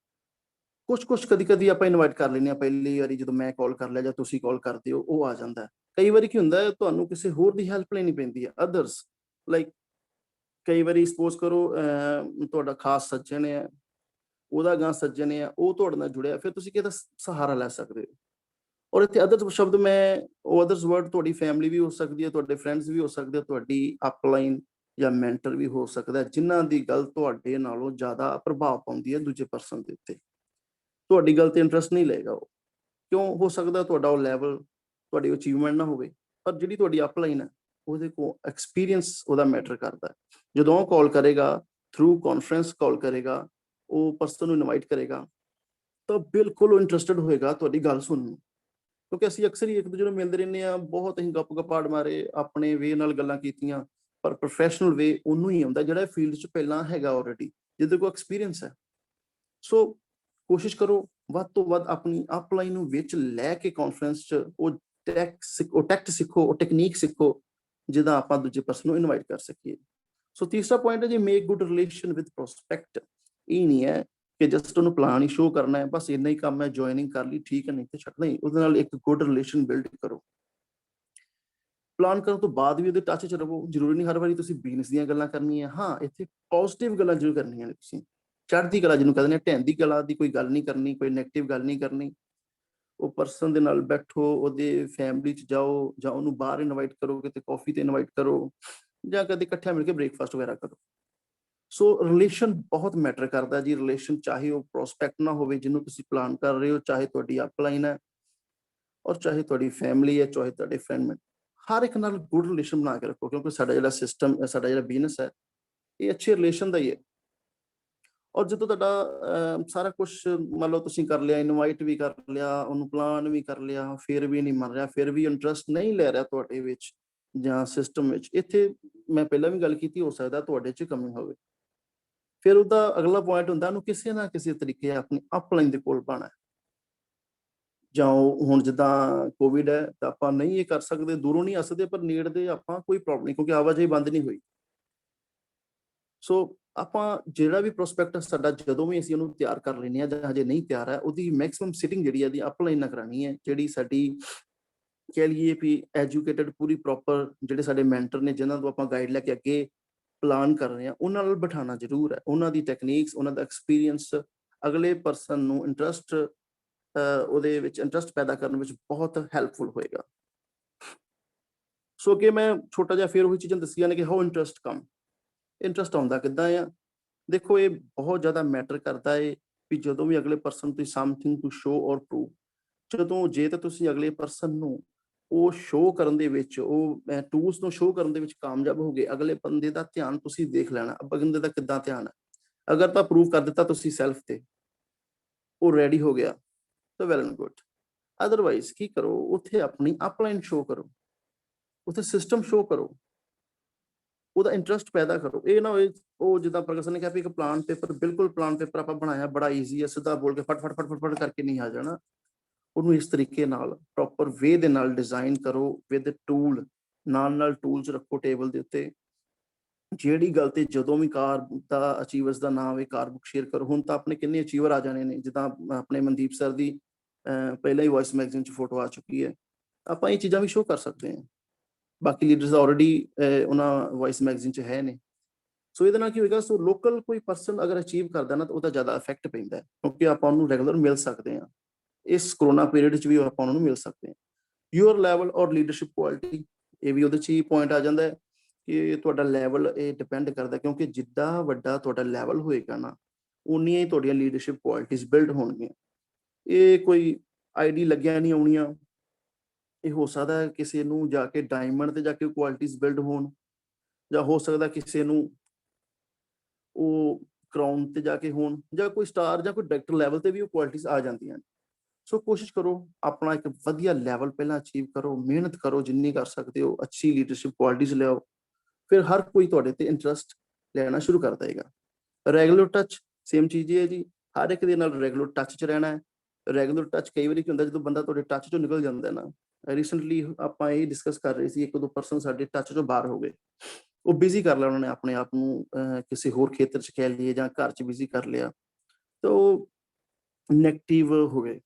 ਕੁਛ ਕਦੀ ਕਦੀ ਆਪਾਂ ਇਨਵਾਈਟ ਕਰ ਲੈਂਦੇ ਹਾਂ, ਪਹਿਲੀ ਵਾਰੀ ਜਦੋਂ ਮੈਂ ਕਾਲ ਕਰ ਲਿਆ ਜਾਂ ਤੁਸੀਂ ਕਾਲ ਕਰਦੇ ਹੋ, ਉਹ ਆ ਜਾਂਦਾ। ਕਈ ਵਾਰੀ ਕੀ ਹੁੰਦਾ, ਤੁਹਾਨੂੰ ਕਿਸੇ ਹੋਰ ਦੀ ਹੈਲਪ ਲੈਣੀ ਪੈਂਦੀ ਹੈ, ਅਦਰਸ ਲਾਈਕ ਕਈ ਵਾਰੀ ਸਪੋਜ਼ ਕਰੋ ਤੁਹਾਡਾ ਖਾਸ ਸੱਜਣ ਹੈ, ਉਹਦਾ ਗਾਂ ਸੱਜਣ ਹੈ, ਉਹ ਤੁਹਾਡੇ ਨਾਲ ਜੁੜਿਆ, ਫਿਰ ਤੁਸੀਂ ਕਿਹਦਾ ਸਹਾਰਾ ਲੈ ਸਕਦੇ ਹੋ। ਔਰ ਇੱਥੇ ਅਦਰਸ ਸ਼ਬਦ ਮੈਂ, ਉਹ ਅਦਰਸ ਵਰਡ ਤੁਹਾਡੀ ਫੈਮਿਲੀ ਵੀ ਹੋ ਸਕਦੀ ਹੈ, ਤੁਹਾਡੇ ਫਰੈਂਡਸ ਵੀ ਹੋ ਸਕਦੇ ਆ, ਤੁਹਾਡੀ ਅਪਲਾਈਨ ਜਾਂ ਮੈਂਟਰ ਵੀ ਹੋ ਸਕਦਾ, ਜਿਨ੍ਹਾਂ ਦੀ ਗੱਲ ਤੁਹਾਡੇ ਨਾਲੋਂ ਜ਼ਿਆਦਾ ਪ੍ਰਭਾਵ ਪਾਉਂਦੀ ਹੈ ਦੂਜੇ ਪਰਸਨ ਦੇ ਉੱਤੇ। ਤੁਹਾਡੀ ਗੱਲ ਤੇ ਇੰਟਰਸਟ ਨਹੀਂ ਲਏਗਾ ਉਹ, ਕਿਉਂ? ਹੋ ਸਕਦਾ ਤੁਹਾਡਾ ਉਹ ਲੈਵਲ, ਤੁਹਾਡੀ ਅਚੀਵਮੈਂਟ ਨਾ ਹੋਵੇ, ਪਰ ਜਿਹੜੀ ਤੁਹਾਡੀ ਅਪਲਾਈਨ ਹੈ ਉਹਦੇ ਕੋਲ ਐਕਸਪੀਰੀਅੰਸ ਉਹਦਾ ਮੈਟਰ ਕਰਦਾ। ਜਦੋਂ ਉਹ ਕਾਲ ਕਰੇਗਾ, ਥਰੂ ਕਾਨਫਰੰਸ ਕਾਲ ਕਰੇਗਾ, ਉਹ ਪਰਸਨ ਨੂੰ ਇਨਵਾਈਟ ਕਰੇਗਾ, ਤਾਂ ਬਿਲਕੁਲ ਉਹ ਇੰਟਰਸਟਡ ਹੋਏਗਾ ਤੁਹਾਡੀ ਗੱਲ ਸੁਣਨ ਨੂੰ। ਕਿਉਂਕਿ ਅਸੀਂ ਅਕਸਰ ਹੀ ਇੱਕ ਦੂਜੇ ਨੂੰ ਮਿਲਦੇ ਰਹਿੰਦੇ ਹਾਂ, ਬਹੁਤ ਅਸੀਂ ਗੱਪ-ਗਪਾੜ ਮਾਰੇ, ਆਪਣੇ ਵੇ ਨਾਲ ਗੱਲਾਂ ਕੀਤੀਆਂ, ਪਰ ਪ੍ਰੋਫੈਸ਼ਨਲ ਵੇ ਉਹਨੂੰ ਹੀ ਆਉਂਦਾ ਜਿਹੜਾ ਫੀਲਡ 'ਚ ਪਹਿਲਾਂ ਹੈਗਾ ਆਲਰੇਡੀ, ਜਿਹਦੇ ਕੋਲ ਐਕਸਪੀਰੀਅੰਸ ਹੈ। ਸੋ ਕੋਸ਼ਿਸ਼ ਕਰੋ ਵੱਧ ਤੋਂ ਵੱਧ ਆਪਣੀ ਅਪਲਾਈਨ ਨੂੰ ਵਿੱਚ ਲੈ ਕੇ ਕਾਨਫਰੰਸ 'ਚ ਉਹ ਟੈਕਟ ਸਿੱਖੋ, ਉਹ ਟੈਕਨੀਕ ਸਿੱਖੋ, ਜਿਹਦਾ ਆਪਾਂ ਦੂਜੇ ਪਰਸਨ ਨੂੰ ਇਨਵਾਈਟ ਕਰ ਸਕੀਏ। ਸੋ ਤੀਸਰਾ ਪੁਆਇੰਟ ਹੈ ਜੀ, make good relation with prospect. ਇਹ ਨਹੀਂ ਹੈ ਕਿ ਜਸਟ ਉਹਨੂੰ ਪਲਾਨ ਹੀ ਸ਼ੋਅ ਕਰਨਾ ਹੈ, ਬਸ ਇੰਨਾ ਹੀ ਕੰਮ ਹੈ, ਜੁਆਇਨਿੰਗ ਕਰ ਲਈ, ਠੀਕ ਹੈ, ਨਹੀਂ ਤੇ ਛੱਡ। ਨਹੀਂ, ਉਹਦੇ ਨਾਲ ਇੱਕ ਗੁੱਡ ਰਿਲੇਸ਼ਨ ਬਿਲਡ ਕਰੋ। ਪਲਾਨ ਕਰਨ ਤੋਂ ਬਾਅਦ ਵੀ ਉਹਦੇ ਟੱਚ 'ਚ ਰਹੋ। ਜ਼ਰੂਰੀ ਨਹੀਂ ਹਰ ਵਾਰੀ ਤੁਸੀਂ ਬਿਜ਼ਨਸ ਦੀਆਂ ਗੱਲਾਂ ਕਰਨੀਆਂ, ਹਾਂ ਇੱਥੇ ਪੋਜ਼ਿਟਿਵ ਗੱਲਾਂ ਜ਼ਰੂਰ ਕਰਨੀਆਂ ਨੇ ਤੁਸੀਂ, ਚੜ੍ਹਦੀ ਕਲਾ ਜਿਹਨੂੰ ਕਹਿੰਦੇ ਨੇ, ਢਹਿੰਦੀ ਕਲਾ ਦੀ ਕੋਈ ਗੱਲ ਨਹੀਂ ਕਰਨੀ, ਕੋਈ ਨੈਗੇਟਿਵ ਗੱਲ ਨਹੀਂ ਕਰਨੀ। ਉਹ ਪਰਸਨ ਦੇ ਨਾਲ ਬੈਠੋ, ਉਹਦੇ ਫੈਮਿਲੀ 'ਚ ਜਾਓ, ਜਾਂ ਉਹਨੂੰ ਬਾਹਰ ਇਨਵਾਈਟ ਕਰੋ, ਕਿਤੇ ਕਾਫੀ ਤੇ ਇਨਵਾਈਟ ਕਰੋ, ਜਾਂ ਕਦੇ ਇਕੱਠਿਆਂ ਮਿਲ ਕੇ ਬ੍ਰੇਕਫਾਸਟ ਵਗੈਰਾ ਕਰੋ। ਸੋ ਰਿਲੇਸ਼ਨ ਬਹੁਤ ਮੈਟਰ ਕਰਦਾ ਜੀ। ਰਿਲੇਸ਼ਨ ਚਾਹੇ ਉਹ ਪ੍ਰੋਸਪੈਕਟ ਨਾ ਹੋਵੇ ਜਿਹਨੂੰ ਤੁਸੀਂ ਪਲਾਨ ਕਰ ਰਹੇ ਹੋ, ਚਾਹੇ ਤੁਹਾਡੀ ਅਪਲਾਈਨ ਹੈ, ਔਰ ਚਾਹੇ ਤੁਹਾਡੀ ਫੈਮਿਲੀ ਹੈ, ਚਾਹੇ ਤੁਹਾਡੇ ਫਰੈਂਡ, ਹਰ ਇੱਕ ਨਾਲ ਗੁੱਡ ਰਿਲੇਸ਼ਨ ਬਣਾ ਕੇ ਰੱਖੋ, ਕਿਉਂਕਿ ਸਾਡਾ ਜਿਹੜਾ ਸਿਸਟਮ, ਸਾਡਾ ਜਿਹੜਾ ਬਿਜ਼ਨਸ ਹੈ, ਇਹ ਅੱਛੇ ਰਿਲੇਸ਼ਨ ਦਾ ਹੀ ਹੈ। ਔਰ ਜਦੋਂ ਤੁਹਾਡਾ ਸਾਰਾ ਕੁਛ ਮੰਨ ਲਓ ਤੁਸੀਂ ਕਰ ਲਿਆ, ਇਨਵਾਈਟ ਵੀ ਕਰ ਲਿਆ, ਉਹਨੂੰ ਪਲਾਨ ਵੀ ਕਰ ਲਿਆ, ਫਿਰ ਵੀ ਨਹੀਂ ਮੰਨ ਰਿਹਾ, ਫਿਰ ਵੀ ਇੰਟਰਸਟ ਨਹੀਂ ਲੈ ਰਿਹਾ ਤੁਹਾਡੇ ਵਿੱਚ ਜਾਂ ਸਿਸਟਮ ਵਿੱਚ, ਇੱਥੇ ਮੈਂ ਪਹਿਲਾਂ ਵੀ ਗੱਲ ਕੀਤੀ, ਹੋ ਸਕਦਾ ਤੁਹਾਡੇ 'ਚ ਕਮੀ ਹੋਵੇ। ਫਿਰ ਉਹਦਾ ਅਗਲਾ ਪੁਆਇੰਟ ਹੁੰਦਾ, ਉਹਨੂੰ ਕਿਸੇ ਨਾ ਕਿਸੇ ਤਰੀਕੇ ਆਪਣੀ ਅਪਲਾਈਨ ਦੇ ਕੋਲ ਪਾਉਣਾ। ਜਾਂ ਹੁਣ ਜਿੱਦਾਂ ਕੋਵਿਡ ਹੈ, ਤਾਂ ਆਪਾਂ ਨਹੀਂ ਇਹ ਕਰ ਸਕਦੇ, ਦੂਰੋਂ ਨਹੀਂ ਆ ਸਕਦੇ, ਪਰ ਨੇੜਦੇ ਆਪਾਂ ਕੋਈ ਪ੍ਰੋਬਲਮ ਨਹੀਂ, ਕਿਉਂਕਿ ਆਵਾਜਾਈ ਬੰਦ ਨਹੀਂ ਹੋਈ। ਸੋ ਆਪਾਂ ਜਿਹੜਾ ਵੀ ਪ੍ਰੋਸਪੈਕਟ ਸਾਡਾ, ਜਦੋਂ ਵੀ ਅਸੀਂ ਉਹਨੂੰ ਤਿਆਰ ਕਰ ਲੈਂਦੇ ਹਾਂ ਜਾਂ ਹਜੇ ਨਹੀਂ ਤਿਆਰ ਹੈ, ਉਹਦੀ ਮੈਕਸਿਮਮ ਸਿਟਿੰਗ ਜਿਹੜੀ ਹੈ ਦੀ ਅਪਲਾਈਨ ਨਾ ਕਰਾਉਣੀ ਹੈ, ਜਿਹੜੀ ਸਾਡੀ कह लीए भी एजुकेटेड पूरी प्रॉपर ਜਿਹੜੇ ਸਾਡੇ ਮੈਂਟਰ ਨੇ ਜਿਨ੍ਹਾਂ ਤੋਂ ਆਪਾਂ ਗਾਈਡ ਲੈ ਕੇ ਅੱਗੇ ਪਲਾਨ ਕਰ ਰਹੇ ਹਾਂ ਉਹਨਾਂ ਨਾਲ ਬਿਠਾਉਣਾ ਜ਼ਰੂਰ ਹੈ। ਉਹਨਾਂ ਦੀ ਟੈਕਨੀਕਸ, ਉਹਨਾਂ ਦਾ ਐਕਸਪੀਰੀਅੰਸ ਅਗਲੇ ਪਰਸਨ ਨੂੰ ਇੰਟਰਸਟ ਉਹਦੇ ਵਿੱਚ ਇੰਟਰਸਟ ਪੈਦਾ ਕਰਨ ਵਿੱਚ ਬਹੁਤ ਹੈਲਪਫੁਲ ਹੋਏਗਾ। ਸੋ ਕਿ ਮੈਂ ਛੋਟਾ ਜਿਹਾ ਫਿਰ ਉਹੀ ਚੀਜ਼ਾਂ ਦੱਸੀਆਂ ਨੇ ਕਿ ਹਾਊ ਇੰਟਰਸਟ ਕਮ, ਇੰਟਰਸਟ ਆਉਂਦਾ ਕਿੱਦਾਂ ਆ। ਦੇਖੋ ਇਹ ਬਹੁਤ ਜ਼ਿਆਦਾ ਮੈਟਰ ਕਰਦਾ ਹੈ ਵੀ ਜਦੋਂ ਵੀ ਅਗਲੇ ਪਰਸਨ ਤੁਸੀਂ ਸਮਥਿੰਗ ਟੂ ਸ਼ੋ ਔਰ ਪ੍ਰੂਵ, ਜਦੋਂ ਜੇ ਤਾਂ ਤੁਸੀਂ ਅਗਲੇ ਪਰਸਨ ਨੂੰ ਉਹ ਸ਼ੋਅ ਕਰਨ ਦੇ ਵਿੱਚ, ਉਹ ਟੂਲਸ ਨੂੰ ਸ਼ੋਅ ਕਰਨ ਦੇ ਵਿੱਚ ਕਾਮਯਾਬ ਹੋ ਗਏ, ਅਗਲੇ ਬੰਦੇ ਦਾ ਧਿਆਨ ਤੁਸੀਂ ਦੇਖ ਲੈਣਾ ਬੰਦੇ ਦਾ ਕਿੱਦਾਂ ਧਿਆਨ ਹੈ। ਅਗਰ ਤਾਂ ਪ੍ਰੂਵ ਕਰ ਦਿੱਤਾ ਤੁਸੀਂ ਸੈਲਫ ਤੇ, ਉਹ ਰੈਡੀ ਹੋ ਗਿਆ ਤਾਂ ਵੈਲ ਐਂਡ ਗੁੱਡ। ਅਦਰਵਾਈਜ਼ ਕੀ ਕਰੋ, ਉੱਥੇ ਆਪਣੀ ਅਪਲਾਈਨ ਸ਼ੋਅ ਕਰੋ, ਉੱਥੇ ਸਿਸਟਮ ਸ਼ੋਅ ਕਰੋ, ਉਹਦਾ ਇੰਟਰਸਟ ਪੈਦਾ ਕਰੋ। ਇਹ ਨਾ ਹੋਏ ਉਹ ਜਿੱਦਾਂ ਪ੍ਰਗਟ ਸਰ ਨੇ ਕਿਹਾ ਵੀ ਇੱਕ ਪਲਾਨ ਪੇਪਰ, ਬਿਲਕੁਲ ਪਲਾਨ ਪੇਪਰ ਆਪਾਂ ਬਣਾਇਆ ਬੜਾ ਈਜ਼ੀ ਹੈ, ਸਿੱਧਾ ਬੋਲ ਕੇ ਫਟ ਫਟ ਫਟ ਫਟ ਫਟ ਕਰਕੇ ਨਹੀਂ ਆ ਜਾਣਾ। ਉਹਨੂੰ ਇਸ ਤਰੀਕੇ ਨਾਲ ਪ੍ਰੋਪਰ ਵੇ ਦੇ ਨਾਲ ਡਿਜ਼ਾਈਨ ਕਰੋ ਵਿਦ ਟੂਲ, ਨਾਲ ਟੂਲਸ ਰੱਖੋ ਟੇਬਲ ਦੇ ਉੱਤੇ। ਜਿਹੜੀ ਗੱਲ ਤੇ ਜਦੋਂ ਵੀ ਕਾਰ ਦਾ ਅਚੀਵਰਸ ਦਾ ਨਾਮ ਹੈ ਕਾਰ ਬੁੱਕ ਸ਼ੇਅਰ ਕਰੋ। ਹੁਣ ਤਾਂ ਆਪਣੇ ਕਿੰਨੇ ਅਚੀਵਰ ਆ ਜਾਣੇ ਨੇ, ਜਿੱਦਾਂ ਆਪਣੇ ਮਨਦੀਪ ਸਰ ਦੀ ਪਹਿਲਾਂ ਹੀ ਵੌਇਸ ਮੈਗਜ਼ੀਨ 'ਚ ਫੋਟੋ ਆ ਚੁੱਕੀ ਹੈ। ਆਪਾਂ ਇਹ ਚੀਜ਼ਾਂ ਵੀ ਸ਼ੋਅ ਕਰ ਸਕਦੇ ਹਾਂ। ਬਾਕੀ ਲੀਡਰਸ ਆਲਰੇਡੀ ਉਹਨਾਂ ਵੌਇਸ ਮੈਗਜ਼ੀਨ 'ਚ ਹੈ ਨੇ। ਸੋ ਇਹਦੇ ਨਾਲ ਕੀ ਹੋਏਗਾ, ਸੋ ਲੋਕਲ ਕੋਈ ਪਰਸਨ ਅਗਰ ਅਚੀਵ ਕਰਦਾ ਨਾ ਤਾਂ ਉਹਦਾ ਜ਼ਿਆਦਾ ਇਫੈਕਟ ਪੈਂਦਾ ਕਿਉਂਕਿ ਆਪਾਂ ਉਹਨੂੰ ਰੈਗੂਲਰ ਮਿਲ ਸਕਦੇ ਹਾਂ। ਇਸ ਕਰੋਨਾ ਪੀਰੀਅਡ 'ਚ ਵੀ ਆਪਾਂ ਉਹਨਾਂ ਨੂੰ ਮਿਲ ਸਕਦੇ ਹਾਂ। ਯੂਅਰ ਲੈਵਲ ਔਰ ਲੀਡਰਸ਼ਿਪ ਕੁਆਲਿਟੀ, ਇਹ ਵੀ ਉਹਦੇ 'ਚ ਹੀ ਪੁਆਇੰਟ ਆ ਜਾਂਦਾ ਹੈ ਕਿ ਤੁਹਾਡਾ ਲੈਵਲ ਇਹ ਡਿਪੈਂਡ ਕਰਦਾ, ਕਿਉਂਕਿ ਜਿੱਦਾਂ ਵੱਡਾ ਤੁਹਾਡਾ ਲੈਵਲ ਹੋਏਗਾ ਨਾ ਉਨੀਆਂ ਹੀ ਤੁਹਾਡੀਆਂ ਲੀਡਰਸ਼ਿਪ ਕੁਆਲਿਟੀਜ਼ ਬਿਲਡ ਹੋਣਗੀਆਂ। ਇਹ ਕੋਈ ਆਈਡੀ ਲੱਗਿਆ ਨਹੀਂ ਆਉਣੀਆਂ। ਇਹ ਹੋ ਸਕਦਾ ਕਿਸੇ ਨੂੰ ਜਾ ਕੇ ਡਾਇਮੰਡ ਤੇ ਜਾ ਕੇ ਕੁਆਲਿਟੀਜ਼ ਬਿਲਡ ਹੋਣ, ਜਾਂ ਹੋ ਸਕਦਾ ਕਿਸੇ ਨੂੰ ਉਹ ਕਰਾਊਨ ਤੇ ਜਾ ਕੇ ਹੋਣ, ਜਾਂ ਕੋਈ ਸਟਾਰ ਜਾਂ ਕੋਈ ਡਾਇਰੈਕਟਰ ਲੈਵਲ ਤੇ ਵੀ ਉਹ ਕੁਆਲਿਟੀਜ਼ ਆ ਜਾਂਦੀਆਂ ਨੇ। ਸੋ ਕੋਸ਼ਿਸ਼ ਕਰੋ ਆਪਣਾ ਇੱਕ ਵਧੀਆ ਲੈਵਲ ਪਹਿਲਾਂ ਅਚੀਵ ਕਰੋ, ਮਿਹਨਤ ਕਰੋ ਜਿੰਨੀ ਕਰ ਸਕਦੇ ਹੋ, ਅੱਛੀ ਲੀਡਰਸ਼ਿਪ ਕੁਆਲਿਟੀਜ਼ ਲਿਆਓ, ਫਿਰ ਹਰ ਕੋਈ ਤੁਹਾਡੇ ਤੇ ਇੰਟਰਸਟ ਲੈਣਾ ਸ਼ੁਰੂ ਕਰ ਦੇਗਾ। ਰੈਗੂਲਰ ਟੱਚ ਸੇਮ ਚੀਜ਼ ਹੈ ਜੀ, ਹਰ ਇੱਕ ਦੇ ਨਾਲ ਰੈਗੂਲਰ ਟੱਚ 'ਚ ਰਹਿਣਾ ਹੈ। ਰੈਗੂਲਰ ਟੱਚ ਕਈ ਵਾਰੀ ਕੀ ਹੁੰਦਾ ਜਦੋਂ ਬੰਦਾ ਤੁਹਾਡੇ ਟੱਚ 'ਚੋਂ ਨਿਕਲ ਜਾਂਦਾ ਨਾ। ਰੀਸੈਂਟਲੀ ਆਪਾਂ ਇਹ ਡਿਸਕਸ ਕਰ ਰਹੇ ਸੀ, ਇੱਕ ਦੋ ਪਰਸਨ ਸਾਡੇ ਟੱਚ 'ਚੋਂ ਬਾਹਰ ਹੋ ਗਏ, ਉਹ ਬਿਜ਼ੀ ਕਰ ਲਿਆ ਉਹਨਾਂ ਨੇ ਆਪਣੇ ਆਪ ਨੂੰ, ਕਿਸੇ ਹੋਰ ਖੇਤਰ 'ਚ ਕਹਿ ਲਈਏ ਜਾਂ ਘਰ 'ਚ ਬਿਜ਼ੀ ਕਰ ਲਿਆ, ਤਾਂ ਉਹ ਨੈਗੇਟਿਵ ਹੋ ਗਏ।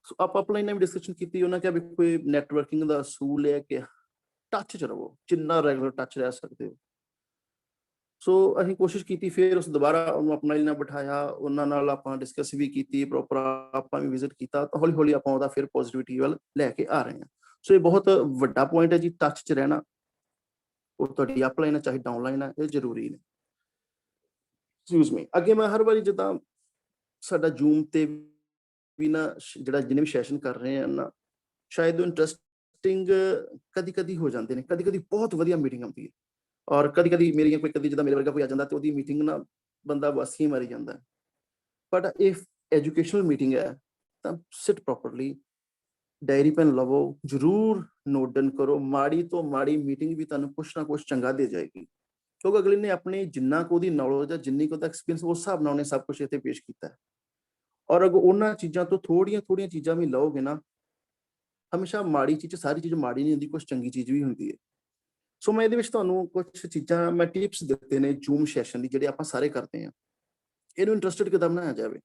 ਸੋ ਆਪਾਂ ਆਪਣਾ ਵੀ ਡਿਸਕਸ਼ਨ ਕੀਤੀ, ਉਹਨਾਂ ਕਿਹਾ ਵੀ ਕੋਈ ਨੈਟਵਰਕਿੰਗ ਦਾ ਅਸੂਲ ਹੈ ਕਿ ਟੱਚ 'ਚ ਰਹੋ, ਜਿੰਨਾ ਰੈਗੂਲਰ ਟੱਚ ਰਹਿ ਸਕਦੇ ਹੋ। ਸੋ ਅਸੀਂ ਕੋਸ਼ਿਸ਼ ਕੀਤੀ, ਫਿਰ ਉਸ ਦੁਬਾਰਾ ਉਹਨੂੰ ਆਪਣਾ ਨਾਲ ਬਿਠਾਇਆ, ਉਹਨਾਂ ਨਾਲ ਆਪਾਂ ਡਿਸਕਸ ਵੀ ਕੀਤੀ, ਪ੍ਰੋਪਰ ਆਪਾਂ ਵੀ ਵਿਜ਼ਿਟ ਕੀਤਾ, ਤਾਂ ਹੌਲੀ ਹੌਲੀ ਆਪਾਂ ਉਹਦਾ ਫਿਰ ਪੋਜ਼ਿਟਿਵਿਟੀ ਵੱਲ ਲੈ ਕੇ ਆ ਰਹੇ ਹਾਂ। ਸੋ ਇਹ ਬਹੁਤ ਵੱਡਾ ਪੁਆਇੰਟ ਹੈ ਜੀ, ਟੱਚ 'ਚ ਰਹਿਣਾ। ਉਹ ਤੁਹਾਡੀ ਅਪਲਾਈਨ ਹੈ ਚਾਹੇ ਡਾਊਨਲਾਈਨ ਹੈ, ਇਹ ਜ਼ਰੂਰੀ ਨੇ। Excuse me. ਅੱਗੇ ਮੈਂ ਹਰ ਵਾਰੀ ਜਿੱਦਾਂ ਸਾਡਾ ਜ਼ੂਮ ਤੇ ਵੀ ਨਾ ਜਿਹੜਾ ਜਿੰਨੇ ਵੀ ਸੈਸ਼ਨ ਕਰ ਰਹੇ ਆ ਨਾ, ਸ਼ਾਇਦ ਉਹ ਇੰਟਰਸਟਿੰਗ ਕਦੀ ਕਦੀ ਹੋ ਜਾਂਦੇ ਨੇ, ਕਦੀ ਕਦੀ ਬਹੁਤ ਵਧੀਆ ਮੀਟਿੰਗ ਆਉਂਦੀ ਹੈ, ਔਰ ਕਦੀ ਕਦੀ ਮੇਰੀਆਂ ਕੋਈ ਕਦੀ ਜਿੱਦਾਂ ਮੇਰੇ ਵਰਗਾ ਕੋਈ ਆ ਜਾਂਦਾ ਤੇ ਉਹਦੀ ਮੀਟਿੰਗ ਨਾ ਬੰਦਾ ਬਸ ਹੀ ਮਾਰੀ ਜਾਂਦਾ। ਬਟ ਇਫ ਐਜੂਕੇਸ਼ਨਲ ਮੀਟਿੰਗ ਹੈ ਤਾਂ ਸਿਟ ਪ੍ਰੋਪਰਲੀ, ਡਾਇਰੀ ਪੈਨ ਲਵੋ, ਜ਼ਰੂਰ ਨੋਟ ਡਾਊਨ ਕਰੋ। ਮਾੜੀ ਤੋਂ ਮਾੜੀ ਮੀਟਿੰਗ ਵੀ ਤੁਹਾਨੂੰ ਕੁਛ ਨਾ ਕੁਛ ਚੰਗਾ ਦੇ ਜਾਏਗੀ, ਕਿਉਂਕਿ ਅਗਲੇ ਨੇ ਆਪਣੀ ਜਿੰਨਾ ਕੁ ਉਹਦੀ ਨੌਲੇਜ ਹੈ, ਜਿੰਨੀ ਕੁ ਉਹਦਾ ਐਕਸਪੀਰੀਅੰਸ, ਉਸ ਹਿਸਾਬ ਨਾਲ ਉਹਨੇ ਸਭ ਕੁਛ ਇੱਥੇ ਪੇਸ਼ ਕੀਤਾ ਹੈ। ਔਰ ਅਗਰ ਉਹਨਾਂ ਚੀਜ਼ਾਂ ਤੋਂ ਥੋੜੀਆਂ ਥੋੜੀਆਂ ਚੀਜ਼ਾਂ ਵੀ ਲਓਗੇ ਨਾ, ਹਮੇਸ਼ਾ ਮਾੜੀ ਚੀਜ਼, ਸਾਰੀ ਚੀਜ਼ ਮਾੜੀ ਨਹੀਂ ਹੁੰਦੀ, ਕੁਛ ਚੰਗੀ ਚੀਜ਼ ਵੀ ਹੁੰਦੀ ਹੈ। ਸੋ ਮੈਂ ਇਹਦੇ ਵਿੱਚ ਤੁਹਾਨੂੰ ਕੁਛ ਚੀਜ਼ਾਂ, ਮੈਂ ਟਿਪਸ ਦਿੱਤੇ ਨੇ ਜ਼ੂਮ ਸੈਸ਼ਨ ਦੀ, ਜਿਹੜੇ ਆਪਾਂ ਸਾਰੇ ਕਰਦੇ ਹਾਂ। ਇਹਨੂੰ ਇੰਟਰਸਟਿਡ ਕਿੱਦਾਂ ਬਣਾਇਆ ਜਾਵੇ।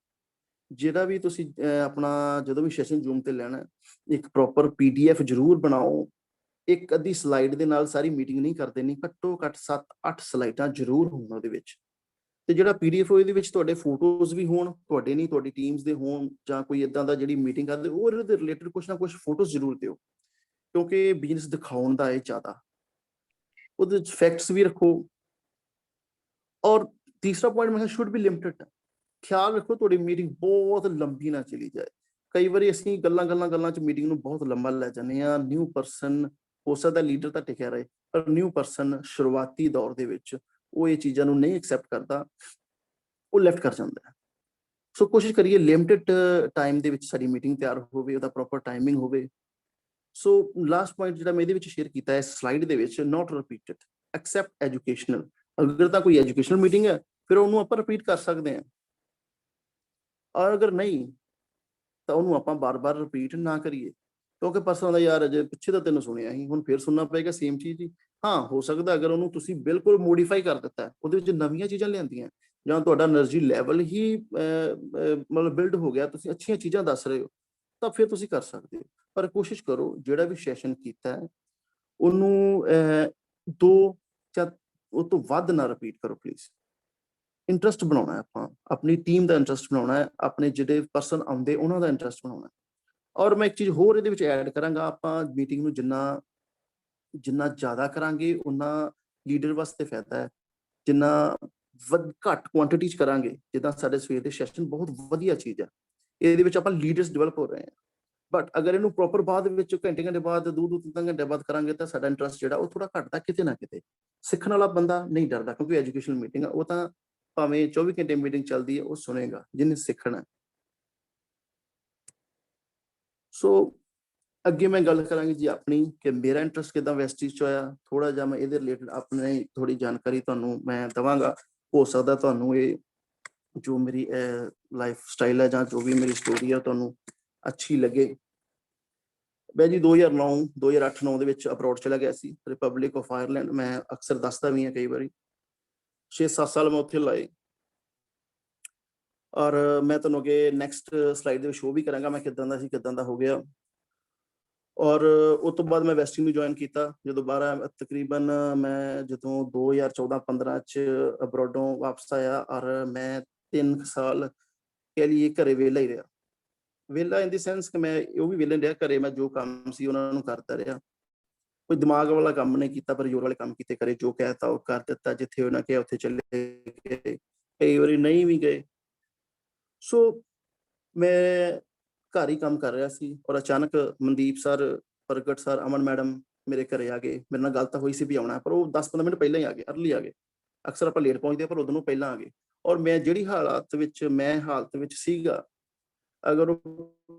ਜਿਹੜਾ ਵੀ ਤੁਸੀਂ ਆਪਣਾ ਜਦੋਂ ਵੀ ਸੈਸ਼ਨ ਜ਼ੂਮ ਤੇ ਲੈਣਾ, ਇੱਕ ਪ੍ਰੋਪਰ PDF ਜ਼ਰੂਰ ਬਣਾਓ। ਇੱਕ ਅੱਧੀ ਸਲਾਈਡ ਦੇ ਨਾਲ ਸਾਰੀ ਮੀਟਿੰਗ ਨਹੀਂ ਕਰ ਦੇਣੀ, ਘੱਟੋ ਘੱਟ 7-8 ਸਲਾਈਡਾਂ ਜ਼ਰੂਰ ਹੋਣ ਉਹਦੇ ਵਿੱਚ। ਤੇ ਜਿਹੜਾ PDF ਇਹਦੇ ਵਿੱਚ ਤੁਹਾਡੇ ਫੋਟੋਜ਼ ਵੀ ਹੋਣ, ਤੁਹਾਡੇ ਨਹੀਂ ਤੁਹਾਡੀ ਟੀਮਸ ਦੇ ਹੋਣ, ਜਾਂ ਕੋਈ ਇਦਾਂ ਦਾ ਜਿਹੜੀ ਮੀਟਿੰਗ ਕਰਦੇ ਉਹਦੇ ਦੇ ਰਿਲੇਟਡ ਕੁਛ ਨਾ ਕੁਛ ਫੋਟੋਜ਼ ਜ਼ਰੂਰ ਦਿਓ, ਕਿਉਂਕਿ ਬਿਜ਼ਨਸ ਦਿਖਾਉਣ ਦਾ ਇਹ ਜ਼ਿਆਦਾ। ਉਹਦੇ ਵਿੱਚ ਫੈਕਟਸ ਵੀ ਰੱਖੋ। ਔਰ ਤੀਸਰਾ ਪੁਆਇੰਟ ਮੈਂ ਸ਼ੁੱਡ ਬੀ ਲਿਮਟਿਡ। ਖਿਆਲ ਰੱਖੋ ਤੁਹਾਡੀ ਮੀਟਿੰਗ ਬਹੁਤ ਲੰਬੀ ਨਾ ਚਲੀ ਜਾਏ। ਕਈ ਵਾਰੀ ਅਸੀਂ ਗੱਲਾਂ 'ਚ ਮੀਟਿੰਗ ਨੂੰ ਬਹੁਤ ਲੰਬਾ ਲੈ ਜਾਂਦੇ ਹਾਂ। ਨਿਊ ਪਰਸਨ, ਹੋ ਸਕਦਾ ਲੀਡਰ ਤਾਂ ਟਿਕਿਆ ਰਹੇ, ਪਰ ਨਿਊ ਪਰਸਨ ਸ਼ੁਰੂਆਤੀ ਦੌਰ ਦੇ ਵਿੱਚ ਉਹ ਇਹ ਚੀਜ਼ਾਂ ਨੂੰ ਨਹੀਂ ਐਕਸੈਪਟ ਕਰਦਾ, ਉਹ ਲੈਫਟ ਕਰ ਜਾਂਦਾ ਹੈ। ਸੋ ਕੋਸ਼ਿਸ਼ ਕਰੀਏ ਲਿਮਟਿਡ ਟਾਈਮ ਦੇ ਵਿੱਚ ਸਾਡੀ ਮੀਟਿੰਗ ਤਿਆਰ ਹੋਵੇ, ਉਹਦਾ ਪ੍ਰੋਪਰ ਟਾਈਮਿੰਗ ਹੋਵੇ। ਸੋ ਲਾਸਟ ਪੁਆਇੰਟ ਜਿਹੜਾ ਮੈਂ ਇਹਦੇ ਵਿੱਚ ਸ਼ੇਅਰ ਕੀਤਾ ਹੈ ਸਲਾਈਡ ਦੇ ਵਿੱਚ, ਨੋਟ ਰਿਪੀਟਡ ਐਕਸੈਪਟ ਐਜੂਕੇਸ਼ਨਲ। ਅਗਰ ਤਾਂ ਕੋਈ ਐਜੂਕੇਸ਼ਨਲ ਮੀਟਿੰਗ ਹੈ ਫਿਰ ਉਹਨੂੰ ਆਪਾਂ ਰਿਪੀਟ ਕਰ ਸਕਦੇ ਹਾਂ, ਔਰ ਅਗਰ ਨਹੀਂ ਤਾਂ ਉਹਨੂੰ ਆਪਾਂ ਬਾਰ-ਬਾਰ ਰਿਪੀਟ ਨਾ ਕਰੀਏ, ਕਿਉਂਕਿ ਪਰਸਨ ਦਾ ਯਾਰ ਅਜੇ ਪਿੱਛੇ ਤਾਂ ਤੈਨੂੰ ਸੁਣਿਆ ਸੀ, ਹੁਣ ਫਿਰ ਸੁਣਨਾ ਪਏਗਾ ਸੇਮ ਚੀਜ਼ ਹੀ। ਹਾਂ, ਹੋ ਸਕਦਾ ਅਗਰ ਉਹਨੂੰ ਤੁਸੀਂ ਬਿਲਕੁਲ ਮੋਡੀਫਾਈ ਕਰ ਦਿੱਤਾ, ਉਹਦੇ ਵਿੱਚ ਨਵੀਆਂ ਚੀਜ਼ਾਂ ਲਿਆਂਦੀਆਂ, ਜਾਂ ਤੁਹਾਡਾ એનર્ਜੀ ਲੈਵਲ ਹੀ ਮਤਲਬ ਬਿਲਡ ਹੋ ਗਿਆ, ਤੁਸੀਂ ਅੱਛੀਆਂ ਚੀਜ਼ਾਂ ਦੱਸ ਰਹੇ ਹੋ, ਤਾਂ ਫਿਰ ਤੁਸੀਂ ਕਰ ਸਕਦੇ ਹੋ। पर कोशिश करो ਜਿਹੜਾ ਵੀ ਸੈਸ਼ਨ ਕੀਤਾ ਹੈ ਉਹਨੂੰ 2 ਜਾਂ ਉਹ ਤੋਂ ਵੱਧ ਨਾ ਰਿਪੀਟ ਕਰੋ ਪਲੀਜ਼। ਇੰਟਰਸਟ ਬਣਾਉਣਾ ਹੈ ਆਪਾਂ, ਆਪਣੀ ਟੀਮ ਦਾ ਇੰਟਰਸਟ ਬਣਾਉਣਾ ਹੈ, ਆਪਣੇ ਜਿਹੜੇ ਪਰਸਨ ਆਉਂਦੇ ਉਹਨਾਂ ਦਾ ਇੰਟਰਸਟ ਬਣਾਉਣਾ ਹੈ। ਔਰ ਮੈਂ ਇੱਕ ਚੀਜ਼ ਹੋਰ ਇਹਦੇ ਵਿੱਚ ਐਡ ਕਰਾਂਗਾ, ਆਪਾਂ ਮੀਟਿੰਗ ਨੂੰ ਜਿੰਨਾ ਜ਼ਿਆਦਾ ਕਰਾਂਗੇ ਉਨਾ ਲੀਡਰ ਵਾਸਤੇ ਫਾਇਦਾ ਹੈ। ਜਿੰਨਾ ਘੱਟ ਕੁਆਂਟੀਟੀ 'ਚ ਕਰਾਂਗੇ, ਜਿੱਦਾਂ ਸਾਡੇ ਸਵੇਰ ਦੇ ਸੈਸ਼ਨ ਬਹੁਤ ਵਧੀਆ ਚੀਜ਼ ਹੈ, ਇਹਦੇ ਵਿੱਚ ਆਪਾਂ ਲੀਡਰਸ ਡਿਵੈਲਪ ਹੋ ਰਹੇ ਹਾਂ। ਬਟ ਅਗਰ ਇਹਨੂੰ ਪ੍ਰੋਪਰ ਬਾਅਦ ਵਿੱਚ ਘੰਟੇ ਬਾਅਦ 2-3 ਘੰਟੇ ਬਾਅਦ ਕਰਾਂਗੇ ਤਾਂ ਸਾਡਾ ਇੰਟਰਸਟ ਜਿਹੜਾ ਉਹ ਥੋੜਾ ਘਟਦਾ ਕਿਤੇ ਨਾ ਕਿਤੇ। ਸਿੱਖਣ ਵਾਲਾ ਬੰਦਾ ਨਹੀਂ ਡਰਦਾ, ਕਿਉਂਕਿ ਐਜੂਕੇਸ਼ਨ ਮੀਟਿੰਗ ਆ, ਉਹ ਤਾਂ ਭਾਵੇਂ 24 ਘੰਟੇ ਮੀਟਿੰਗ ਚੱਲਦੀ ਹੈ, ਉਹ ਸੁਣੇਗਾ ਜਿਹਨੇ ਸਿੱਖਣਾ। ਸੋ ਅੱਗੇ ਮੈਂ ਗੱਲ ਕਰਾਂਗੀ ਜੀ ਆਪਣੀ, ਕਿ ਮੇਰਾ ਇੰਟਰਸਟ ਕਿੱਦਾਂ ਵੈਸਟੀਜ਼ 'ਚ ਹੋਇਆ। ਥੋੜਾ ਜਿਹਾ ਮੈਂ ਇਹਦੇ ਰਿਲੇਟਡ ਆਪਣੇ ਥੋੜੀ ਜਾਣਕਾਰੀ ਤੁਹਾਨੂੰ ਮੈਂ ਦੇਵਾਂਗਾ। ਹੋ ਸਕਦਾ ਤੁਹਾਨੂੰ ਇਹ ਜੋ ਮੇਰੀ ਲਾਈਫ ਸਟਾਈਲ ਹੈ ਜਾਂ ਜੋ ਵੀ ਮੇਰੀ ਸਟੋਰੀ ਹੈ ਤੁਹਾਨੂੰ ਅੱਛੀ ਲੱਗੇ। ਮੈਂ ਜੀ 2008-9 ਦੇ ਵਿੱਚ ਅਬਰੋਡ ਚਲਾ ਗਿਆ ਸੀ, ਰਿਪਬਲਿਕ ਆਫ ਆਇਰਲੈਂਡ। ਮੈਂ ਅਕਸਰ ਦੱਸਦਾ ਵੀ ਹਾਂ ਕਈ ਵਾਰੀ, 6-7 ਸਾਲ ਮੈਂ ਉੱਥੇ ਲਾਏ। ਔਰ ਮੈਂ ਤੁਹਾਨੂੰ ਅੱਗੇ ਨੈਕਸਟ ਸਲਾਈਡ ਦੇ ਵਿੱਚ ਸ਼ੋਅ ਵੀ ਕਰਾਂਗਾ ਮੈਂ ਕਿੱਦਾਂ ਦਾ ਸੀ, ਕਿੱਦਾਂ ਦਾ ਹੋ ਗਿਆ। ਔਰ ਉਸ ਤੋਂ ਬਾਅਦ ਮੈਂ ਵੈਸਟਿੰਗ ਨੂੰ ਜੁਆਇਨ ਕੀਤਾ। ਜਦੋਂ ਤਕਰੀਬਨ ਮੈਂ ਜਦੋਂ 2014-15 'ਚ ਅਬਰੋਡੋਂ ਵਾਪਸ ਆਇਆ, ਔਰ ਮੈਂ 3 ਸਾਲ ਕਹਿ ਲਈਏ ਘਰੇ ਵਿਹਲਾ ਹੀ ਰਿਹਾ। ਵਿਹਲਾ ਇਨ ਦੀ ਸੈਂਸ ਕਿ ਮੈਂ ਉਹ ਵੀ ਵਿਹਲਾ ਰਿਹਾ, ਘਰੇ ਮੈਂ ਜੋ ਕੰਮ ਸੀ ਉਹਨਾਂ ਨੂੰ ਕਰਦਾ ਰਿਹਾ। ਕੋਈ ਦਿਮਾਗ ਵਾਲਾ ਕੰਮ ਨਹੀਂ ਕੀਤਾ, ਪਰ ਜ਼ੋਰ ਵਾਲੇ ਕੰਮ ਕੀਤੇ। ਘਰੇ ਜੋ ਕਹਿਤਾ ਉਹ ਕਰ ਦਿੱਤਾ, ਜਿੱਥੇ ਉਹਨਾਂ ਕਿਹਾ ਉੱਥੇ ਚਲੇ ਗਏ, ਕਈ ਵਾਰੀ ਨਹੀਂ ਵੀ ਗਏ। ਸੋ ਮੈਂ ਘਰ ਹੀ ਕੰਮ ਕਰ ਰਿਹਾ ਸੀ, ਔਰ ਅਚਾਨਕ ਮਨਦੀਪ ਸਰ, ਪ੍ਰਗਟ ਸਰ, ਅਮਨ ਮੈਡਮ ਮੇਰੇ ਘਰੇ ਆ ਗਏ। ਮੇਰੇ ਨਾਲ ਗੱਲ ਤਾਂ ਹੋਈ ਸੀ ਵੀ ਆਉਣਾ, ਪਰ ਉਹ 10-15 ਮਿੰਟ ਪਹਿਲਾਂ ਹੀ ਆ ਗਏ, ਅਰਲੀ ਆ ਗਏ। ਅਕਸਰ ਆਪਾਂ ਲੇਟ ਪਹੁੰਚਦੇ, ਪਰ ਉਦੋਂ ਨੂੰ ਪਹਿਲਾਂ ਆ ਗਏ। ਔਰ ਮੈਂ ਜਿਹੜੀ ਹਾਲਤ ਵਿੱਚ ਸੀਗਾ, ਅਗਰ ਉਹ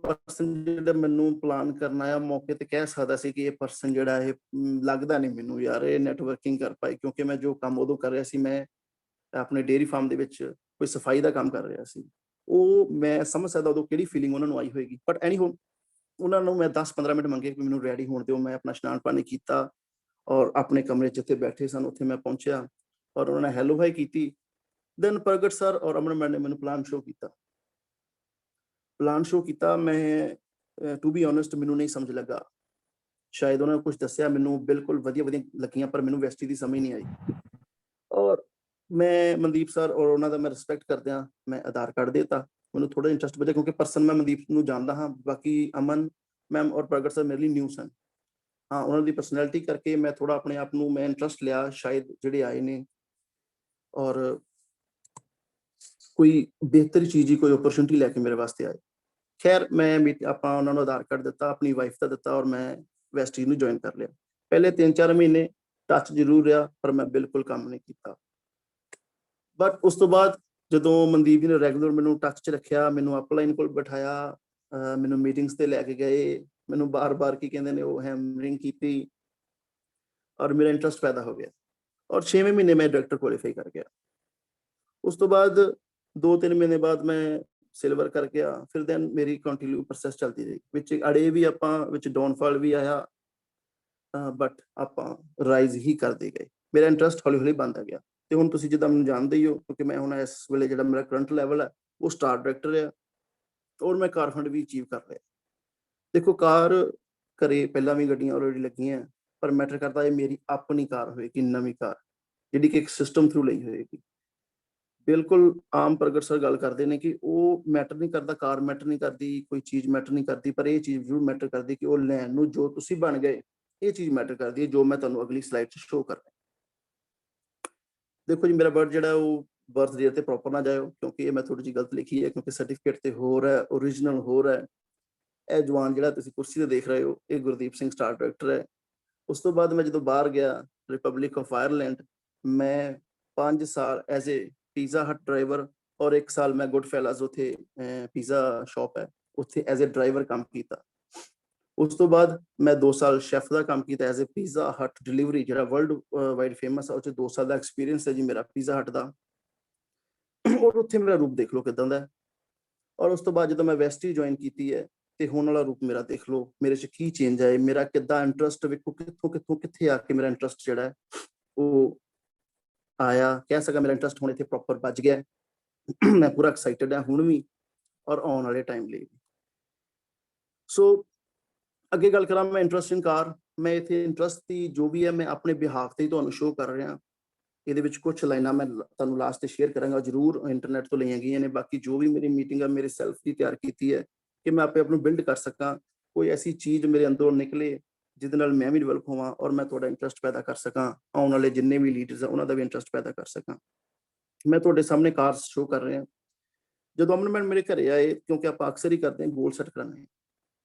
ਪਰਸਨ ਜਿਹੜਾ ਮੈਨੂੰ ਪਲਾਨ ਕਰਨਾ ਆ ਮੌਕੇ ਤੇ ਕਹਿ ਸਕਦਾ ਸੀ ਕਿ ਇਹ ਪਰਸਨ ਜਿਹੜਾ ਇਹ ਲੱਗਦਾ ਨਹੀਂ ਮੈਨੂੰ ਯਾਰ ਇਹ ਨੈਟਵਰਕਿੰਗ ਕਰ ਪਾਏ, ਕਿਉਂਕਿ ਮੈਂ ਜੋ ਕੰਮ ਉਦੋਂ ਕਰ ਰਿਹਾ ਸੀ, ਮੈਂ ਆਪਣੇ ਡੇਅਰੀ ਫਾਰਮ ਦੇ ਵਿੱਚ ਕੋਈ ਸਫਾਈ ਦਾ ਕੰਮ ਕਰ ਰਿਹਾ ਸੀ। ਉਹ ਮੈਂ ਸਮਝ ਸਕਦਾ ਉਦੋਂ ਕਿਹੜੀ ਫੀਲਿੰਗ ਉਹਨਾਂ ਨੂੰ ਆਈ ਹੋਏਗੀ। ਬਟ ਐਨੀ ਹੋ, ਉਹਨਾਂ ਨੂੰ ਮੈਂ 10-15 ਮਿੰਟ ਮੰਗੇ ਕਿ ਮੈਨੂੰ ਰੈਡੀ ਹੋਣ ਦਿਓ। ਮੈਂ ਆਪਣਾ ਇਸ਼ਨਾਨ ਪਾਣੀ ਕੀਤਾ ਔਰ ਆਪਣੇ ਕਮਰੇ ਜਿੱਥੇ ਬੈਠੇ ਸਨ ਉੱਥੇ ਮੈਂ ਪਹੁੰਚਿਆ, ਔਰ ਉਹਨਾਂ ਨੇ ਹੈਲੋ ਹਾਈ ਕੀਤੀ। ਦੈਨ ਪ੍ਰਗਟ ਸਰ ਔਰ ਅਮਨ ਮੈਡਮ ਨੇ ਮੈਨੂੰ ਪਲਾਨ ਸ਼ੋਅ ਕੀਤਾ। ਮੈਂ ਟੂ ਬੀ ਓਨੈਸਟ ਮੈਨੂੰ ਨਹੀਂ ਸਮਝ ਲੱਗਾ। ਸ਼ਾਇਦ ਉਹਨਾਂ ਨੇ ਕੁਝ ਦੱਸਿਆ, ਮੈਨੂੰ ਬਿਲਕੁਲ ਵਧੀਆ ਲੱਗੀਆਂ, ਪਰ ਮੈਨੂੰ ਵੈਸਟੀ ਦੀ ਸਮਝ ਨਹੀਂ ਆਈ। ਔਰ ਮੈਂ ਮਨਦੀਪ ਸਰ ਔਰ ਉਹਨਾਂ ਦਾ ਮੈਂ ਰਿਸਪੈਕਟ ਕਰਦਿਆਂ ਮੈਂ ਆਧਾਰ ਕਾਰਡ ਦੇਤਾ। ਮੈਨੂੰ ਥੋੜਾ ਇੰਟਰਸਟ ਵਧਿਆ, ਕਿਉਂਕਿ ਪਰਸਨ ਮੈਂ ਮਨਦੀਪ ਨੂੰ ਜਾਣਦਾ ਹਾਂ। ਬਾਕੀ ਅਮਨ ਮੈਮ ਔਰ ਪ੍ਰਗਟ ਸਰ ਮੇਰੇ ਲਈ ਨਿਊ ਸਨ। ਹਾਂ, ਉਹਨਾਂ ਦੀ ਪਰਸਨੈਲਿਟੀ ਕਰਕੇ ਮੈਂ ਥੋੜਾ ਆਪਣੇ ਆਪ ਨੂੰ ਮੈਂ ਇੰਟਰਸਟ ਲਿਆ, ਸ਼ਾਇਦ ਜਿਹੜੇ ਆਏ ਨੇ ਔਰ ਕੋਈ ਬਿਹਤਰ ਚੀਜ਼ ਹੀ, ਕੋਈ ਓਪਰਚੁਨਿਟੀ ਲੈ ਕੇ ਮੇਰੇ ਵਾਸਤੇ ਆਏ। ਖੈਰ ਮੈਂ ਆਪਾਂ ਉਹਨਾਂ ਨੂੰ ਆਧਾਰ ਕਾਰਡ ਦਿੱਤਾ, ਆਪਣੀ ਵਾਈਫ ਦਾ ਦਿੱਤਾ, ਔਰ ਮੈਂ ਵੈਸਟੀਜ਼ ਨੂੰ ਜੁਆਇਨ ਕਰ ਲਿਆ। ਪਹਿਲੇ 3-4 ਮਹੀਨੇ ਟੱਚ ਜ਼ਰੂਰ ਰਿਹਾ, ਪਰ ਮੈਂ ਬਿਲਕੁਲ ਕੰਮ ਨਹੀਂ ਕੀਤਾ। ਬਟ ਉਸ ਤੋਂ ਬਾਅਦ ਜਦੋਂ ਮਨਦੀਪ ਜੀ ਨੇ ਰੈਗੂਲਰ ਮੈਨੂੰ ਟੱਚ 'ਚ ਰੱਖਿਆ, ਮੈਨੂੰ ਅਪਲਾਈਨ ਕੋਲ ਬਿਠਾਇਆ, ਮੈਨੂੰ ਮੀਟਿੰਗਸ ਤੇ ਲੈ ਕੇ ਗਏ, ਮੈਨੂੰ ਬਾਰ-ਬਾਰ ਕੀ ਕਹਿੰਦੇ ਨੇ ਉਹ ਹੈਮਰਿੰਗ ਕੀਤੀ, ਔਰ ਮੇਰਾ ਇੰਟਰਸਟ ਪੈਦਾ ਹੋ ਗਿਆ। ਔਰ 6ਵੇਂ ਮਹੀਨੇ ਮੈਂ ਡਾਇਰੈਕਟਰ ਕੁਆਲੀਫਾਈ ਕਰ ਗਿਆ। ਉਸ ਤੋਂ ਬਾਅਦ 2-3 ਮਹੀਨੇ ਬਾਅਦ ਮੈਂ ਸਿਲਵਰ ਕਰ ਗਿਆ। ਫਿਰ ਦੈਨ ਮੇਰੀ ਕੰਟੀਨਿਊ ਪ੍ਰੋਸੈਸ ਚੱਲਦੀ ਰਹੀ, ਵਿੱਚ ਅੜੇ ਵੀ ਆਪਾਂ, ਵਿੱਚ ਡਾਊਨਫਾਲ ਵੀ ਆਇਆ, ਬਟ ਆਪਾਂ ਰਾਈਜ਼ ਹੀ ਕਰਦੇ ਗਏ। ਮੇਰਾ ਇੰਟਰਸਟ ਹੌਲੀ-ਹੌਲੀ ਬਣਦਾ ਗਿਆ। ਤੇ ਹੁਣ ਤੁਸੀਂ ਜਿੱਦਾਂ ਮੈਨੂੰ ਜਾਣਦੇ ਹੀ ਹੋ, ਕਿਉਂਕਿ ਮੈਂ ਹੁਣ ਇਸ ਵੇਲੇ ਜਿਹੜਾ ਮੇਰਾ ਕਰੰਟ ਲੈਵਲ ਹੈ ਉਹ ਸਟਾਰ ਡਾਇਰੈਕਟਰ ਹੈ, ਔਰ ਮੈਂ ਕਾਰ ਫੰਡ ਵੀ ਅਚੀਵ ਕਰ ਲਿਆ। ਦੇਖੋ, ਕਾਰ ਘਰੇ ਪਹਿਲਾਂ ਵੀ ਗੱਡੀਆਂ ਆਲਰੇਡੀ ਲੱਗੀਆਂ, ਪਰ ਮੈਟਰ ਕਰਦਾ ਇਹ ਮੇਰੀ ਆਪਣੀ ਕਾਰ ਹੋਏਗੀ, ਨਵੀਂ ਕਾਰ, ਜਿਹੜੀ ਕਿ ਇੱਕ ਸਿਸਟਮ ਥਰੂ ਲਈ ਹੋਏਗੀ। ਬਿਲਕੁਲ ਆਮ ਪ੍ਰਗਟ ਸਰ ਗੱਲ ਕਰਦੇ ਨੇ ਕਿ ਉਹ ਮੈਟਰ ਨਹੀਂ ਕਰਦਾ, ਕਾਰ ਮੈਟਰ ਨਹੀਂ ਕਰਦੀ, ਕੋਈ ਚੀਜ਼ ਮੈਟਰ ਨਹੀਂ ਕਰਦੀ, ਪਰ ਇਹ ਚੀਜ਼ ਜ਼ਰੂਰ ਮੈਟਰ ਕਰਦੀ ਕਿ ਉਹ ਲੈਣ ਨੂੰ ਜੋ ਤੁਸੀਂ ਬਣ ਗਏ, ਇਹ ਚੀਜ਼ ਮੈਟਰ ਕਰਦੀ ਹੈ, ਜੋ ਮੈਂ ਤੁਹਾਨੂੰ ਅਗਲੀ ਸਲਾਈਡ 'ਚ ਸ਼ੋਅ ਕਰ ਰਿਹਾ। ਦੇਖੋ ਜੀ, ਮੇਰਾ ਬਰਥ ਜਿਹੜਾ ਉਹ ਬਰਥ ਡੇ ਤੇ ਪ੍ਰੋਪਰ ਨਾ ਜਾਇਓ, ਕਿਉਂਕਿ ਇਹ ਮੈਂ ਥੋੜੀ ਜਿਹੀ ਗਲਤ ਲਿਖੀ ਹੈ, ਕਿਉਂਕਿ ਸਰਟੀਫਿਕੇਟ ਤੇ ਹੋਰ ਹੈ, ਓਰੀਜਨਲ ਹੋਰ ਹੈ। ਇਹ ਜਵਾਨ ਜਿਹੜਾ ਤੁਸੀਂ ਕੁਰਸੀ ਤੇ ਦੇਖ ਰਹੇ ਹੋ, ਇਹ ਗੁਰਦੀਪ ਸਿੰਘ ਸਟਾਰ ਡਾਇਰੈਕਟਰ ਹੈ। ਉਸ ਤੋਂ ਬਾਅਦ ਮੈਂ ਜਦੋਂ ਬਾਹਰ ਗਿਆ ਰਿਪਬਲਿਕ ਆਫ ਆਇਰਲੈਂਡ, ਮੈਂ 5 ਸਾਲ ਐਜ਼ ਏ ਪੀਜ਼ਾ ਹਟ ਡਰਾਈਵਰ, ਔਰ 1 ਸਾਲ ਮੈਂ ਗੁੱਡ ਫੈਲਾਜ਼ ਉੱਥੇ ਪੀਜ਼ਾ ਸ਼ਾਪ ਹੈ ਉੱਥੇ ਐਜ਼ ਏ ਡਰਾਈਵਰ ਕੰਮ ਕੀਤਾ। ਉਸ ਤੋਂ ਬਾਅਦ ਮੈਂ 2 ਸਾਲ ਸ਼ੈਫ ਦਾ ਕੰਮ ਕੀਤਾ ਐਜ਼ ਏ ਪੀਜ਼ਾ ਹਟ ਡਿਲੀਵਰੀ, ਜਿਹੜਾ ਵਰਲਡ ਵਾਈਡ ਫੇਮਸ ਹੈ। ਉਹ 'ਚ 2 ਸਾਲ ਦਾ ਐਕਸਪੀਰੀਅੰਸ ਹੈ ਜੀ ਮੇਰਾ ਪੀਜ਼ਾ ਹਟ ਦਾ। ਔਰ ਉੱਥੇ ਮੇਰਾ ਰੂਪ ਦੇਖ ਲਓ ਕਿੱਦਾਂ ਦਾ। ਔਰ ਉਸ ਤੋਂ ਬਾਅਦ ਜਦੋਂ ਮੈਂ ਵੈਸਟੀ ਜੁਆਇਨ ਕੀਤੀ ਹੈ, ਤੇ ਹੁਣ ਵਾਲਾ ਰੂਪ ਮੇਰਾ ਦੇਖ ਲਓ, ਮੇਰੇ 'ਚ ਕੀ ਚੇਂਜ ਆਏ, ਮੇਰਾ ਕਿੱਦਾਂ ਇੰਟਰਸਟ, ਵੇਖੋ ਕਿੱਥੋਂ ਕਿੱਥੇ ਆ ਕੇ ਮੇਰਾ ਇੰਟਰਸਟ ਜਿਹੜਾ ਹੈ ਉਹ ਆਇਆ। ਕਹਿ ਸਕਾਂ ਮੇਰਾ ਇੰਟਰਸਟ ਹੁਣ ਇੱਥੇ ਪ੍ਰੋਪਰ ਵੱਜ ਗਿਆ। ਮੈਂ ਪੂਰਾ ਐਕਸਾਈਟਡ ਹਾਂ ਹੁਣ ਵੀ, ਔਰ ਆਉਣ ਵਾਲੇ ਟਾਈਮ ਲਈ ਵੀ। ਸੋ ਅੱਗੇ ਗੱਲ ਕਰਾਂ ਮੈਂ ਇੰਟਰਸਟ ਇਨ ਕਾਰ, ਮੈਂ ਇੱਥੇ ਇੰਟਰਸਟ ਦੀ ਜੋ ਵੀ ਹੈ ਮੈਂ ਆਪਣੇ ਬਿਹਾਫ ਤੇ ਹੀ ਤੁਹਾਨੂੰ ਸ਼ੋਅ ਕਰ ਰਿਹਾ। ਇਹਦੇ ਵਿੱਚ ਕੁਛ ਲਾਈਨਾਂ ਮੈਂ ਤੁਹਾਨੂੰ ਲਾਸਟ ਤੇ ਸ਼ੇਅਰ ਕਰਾਂਗਾ, ਜ਼ਰੂਰ ਇੰਟਰਨੈਟ ਤੋਂ ਲਈਆਂ ਗਈਆਂ ਨੇ। ਬਾਕੀ ਜੋ ਵੀ ਮੇਰੀ ਮੀਟਿੰਗ ਆ ਮੇਰੇ ਸੈਲਫ ਦੀ ਤਿਆਰ ਕੀਤੀ ਹੈ ਕਿ ਮੈਂ ਆਪੇ ਆਪ ਨੂੰ ਬਿਲਡ ਕਰ ਸਕਾਂ, ਕੋਈ ਐਸੀ ਚੀਜ਼ ਮੇਰੇ ਅੰਦਰੋਂ ਨਿਕਲੇ ਜਿਹਦੇ ਨਾਲ ਮੈਂ ਵੀ ਡਿਵੈਲਪ ਹੋਵਾਂ ਔਰ ਮੈਂ ਤੁਹਾਡਾ ਇੰਟਰਸਟ ਪੈਦਾ ਕਰ ਸਕਾਂ, ਆਉਣ ਵਾਲੇ ਜਿੰਨੇ ਵੀ ਲੀਡਰਸ ਆ ਉਹਨਾਂ ਦਾ ਵੀ ਇੰਟਰਸਟ ਪੈਦਾ ਕਰ ਸਕਾਂ। ਮੈਂ ਤੁਹਾਡੇ ਸਾਹਮਣੇ ਕਾਰਸ ਸ਼ੋਅ ਕਰ ਰਿਹਾ। ਜਦੋਂ ਅਮਨ ਮੈਡਮ ਮੇਰੇ ਘਰੇ ਆਏ, ਕਿਉਂਕਿ ਆਪਾਂ ਅਕਸਰ ਹੀ ਕਰਦੇ ਹਾਂ ਗੋਲ ਸੈੱਟ ਕਰਨੇ,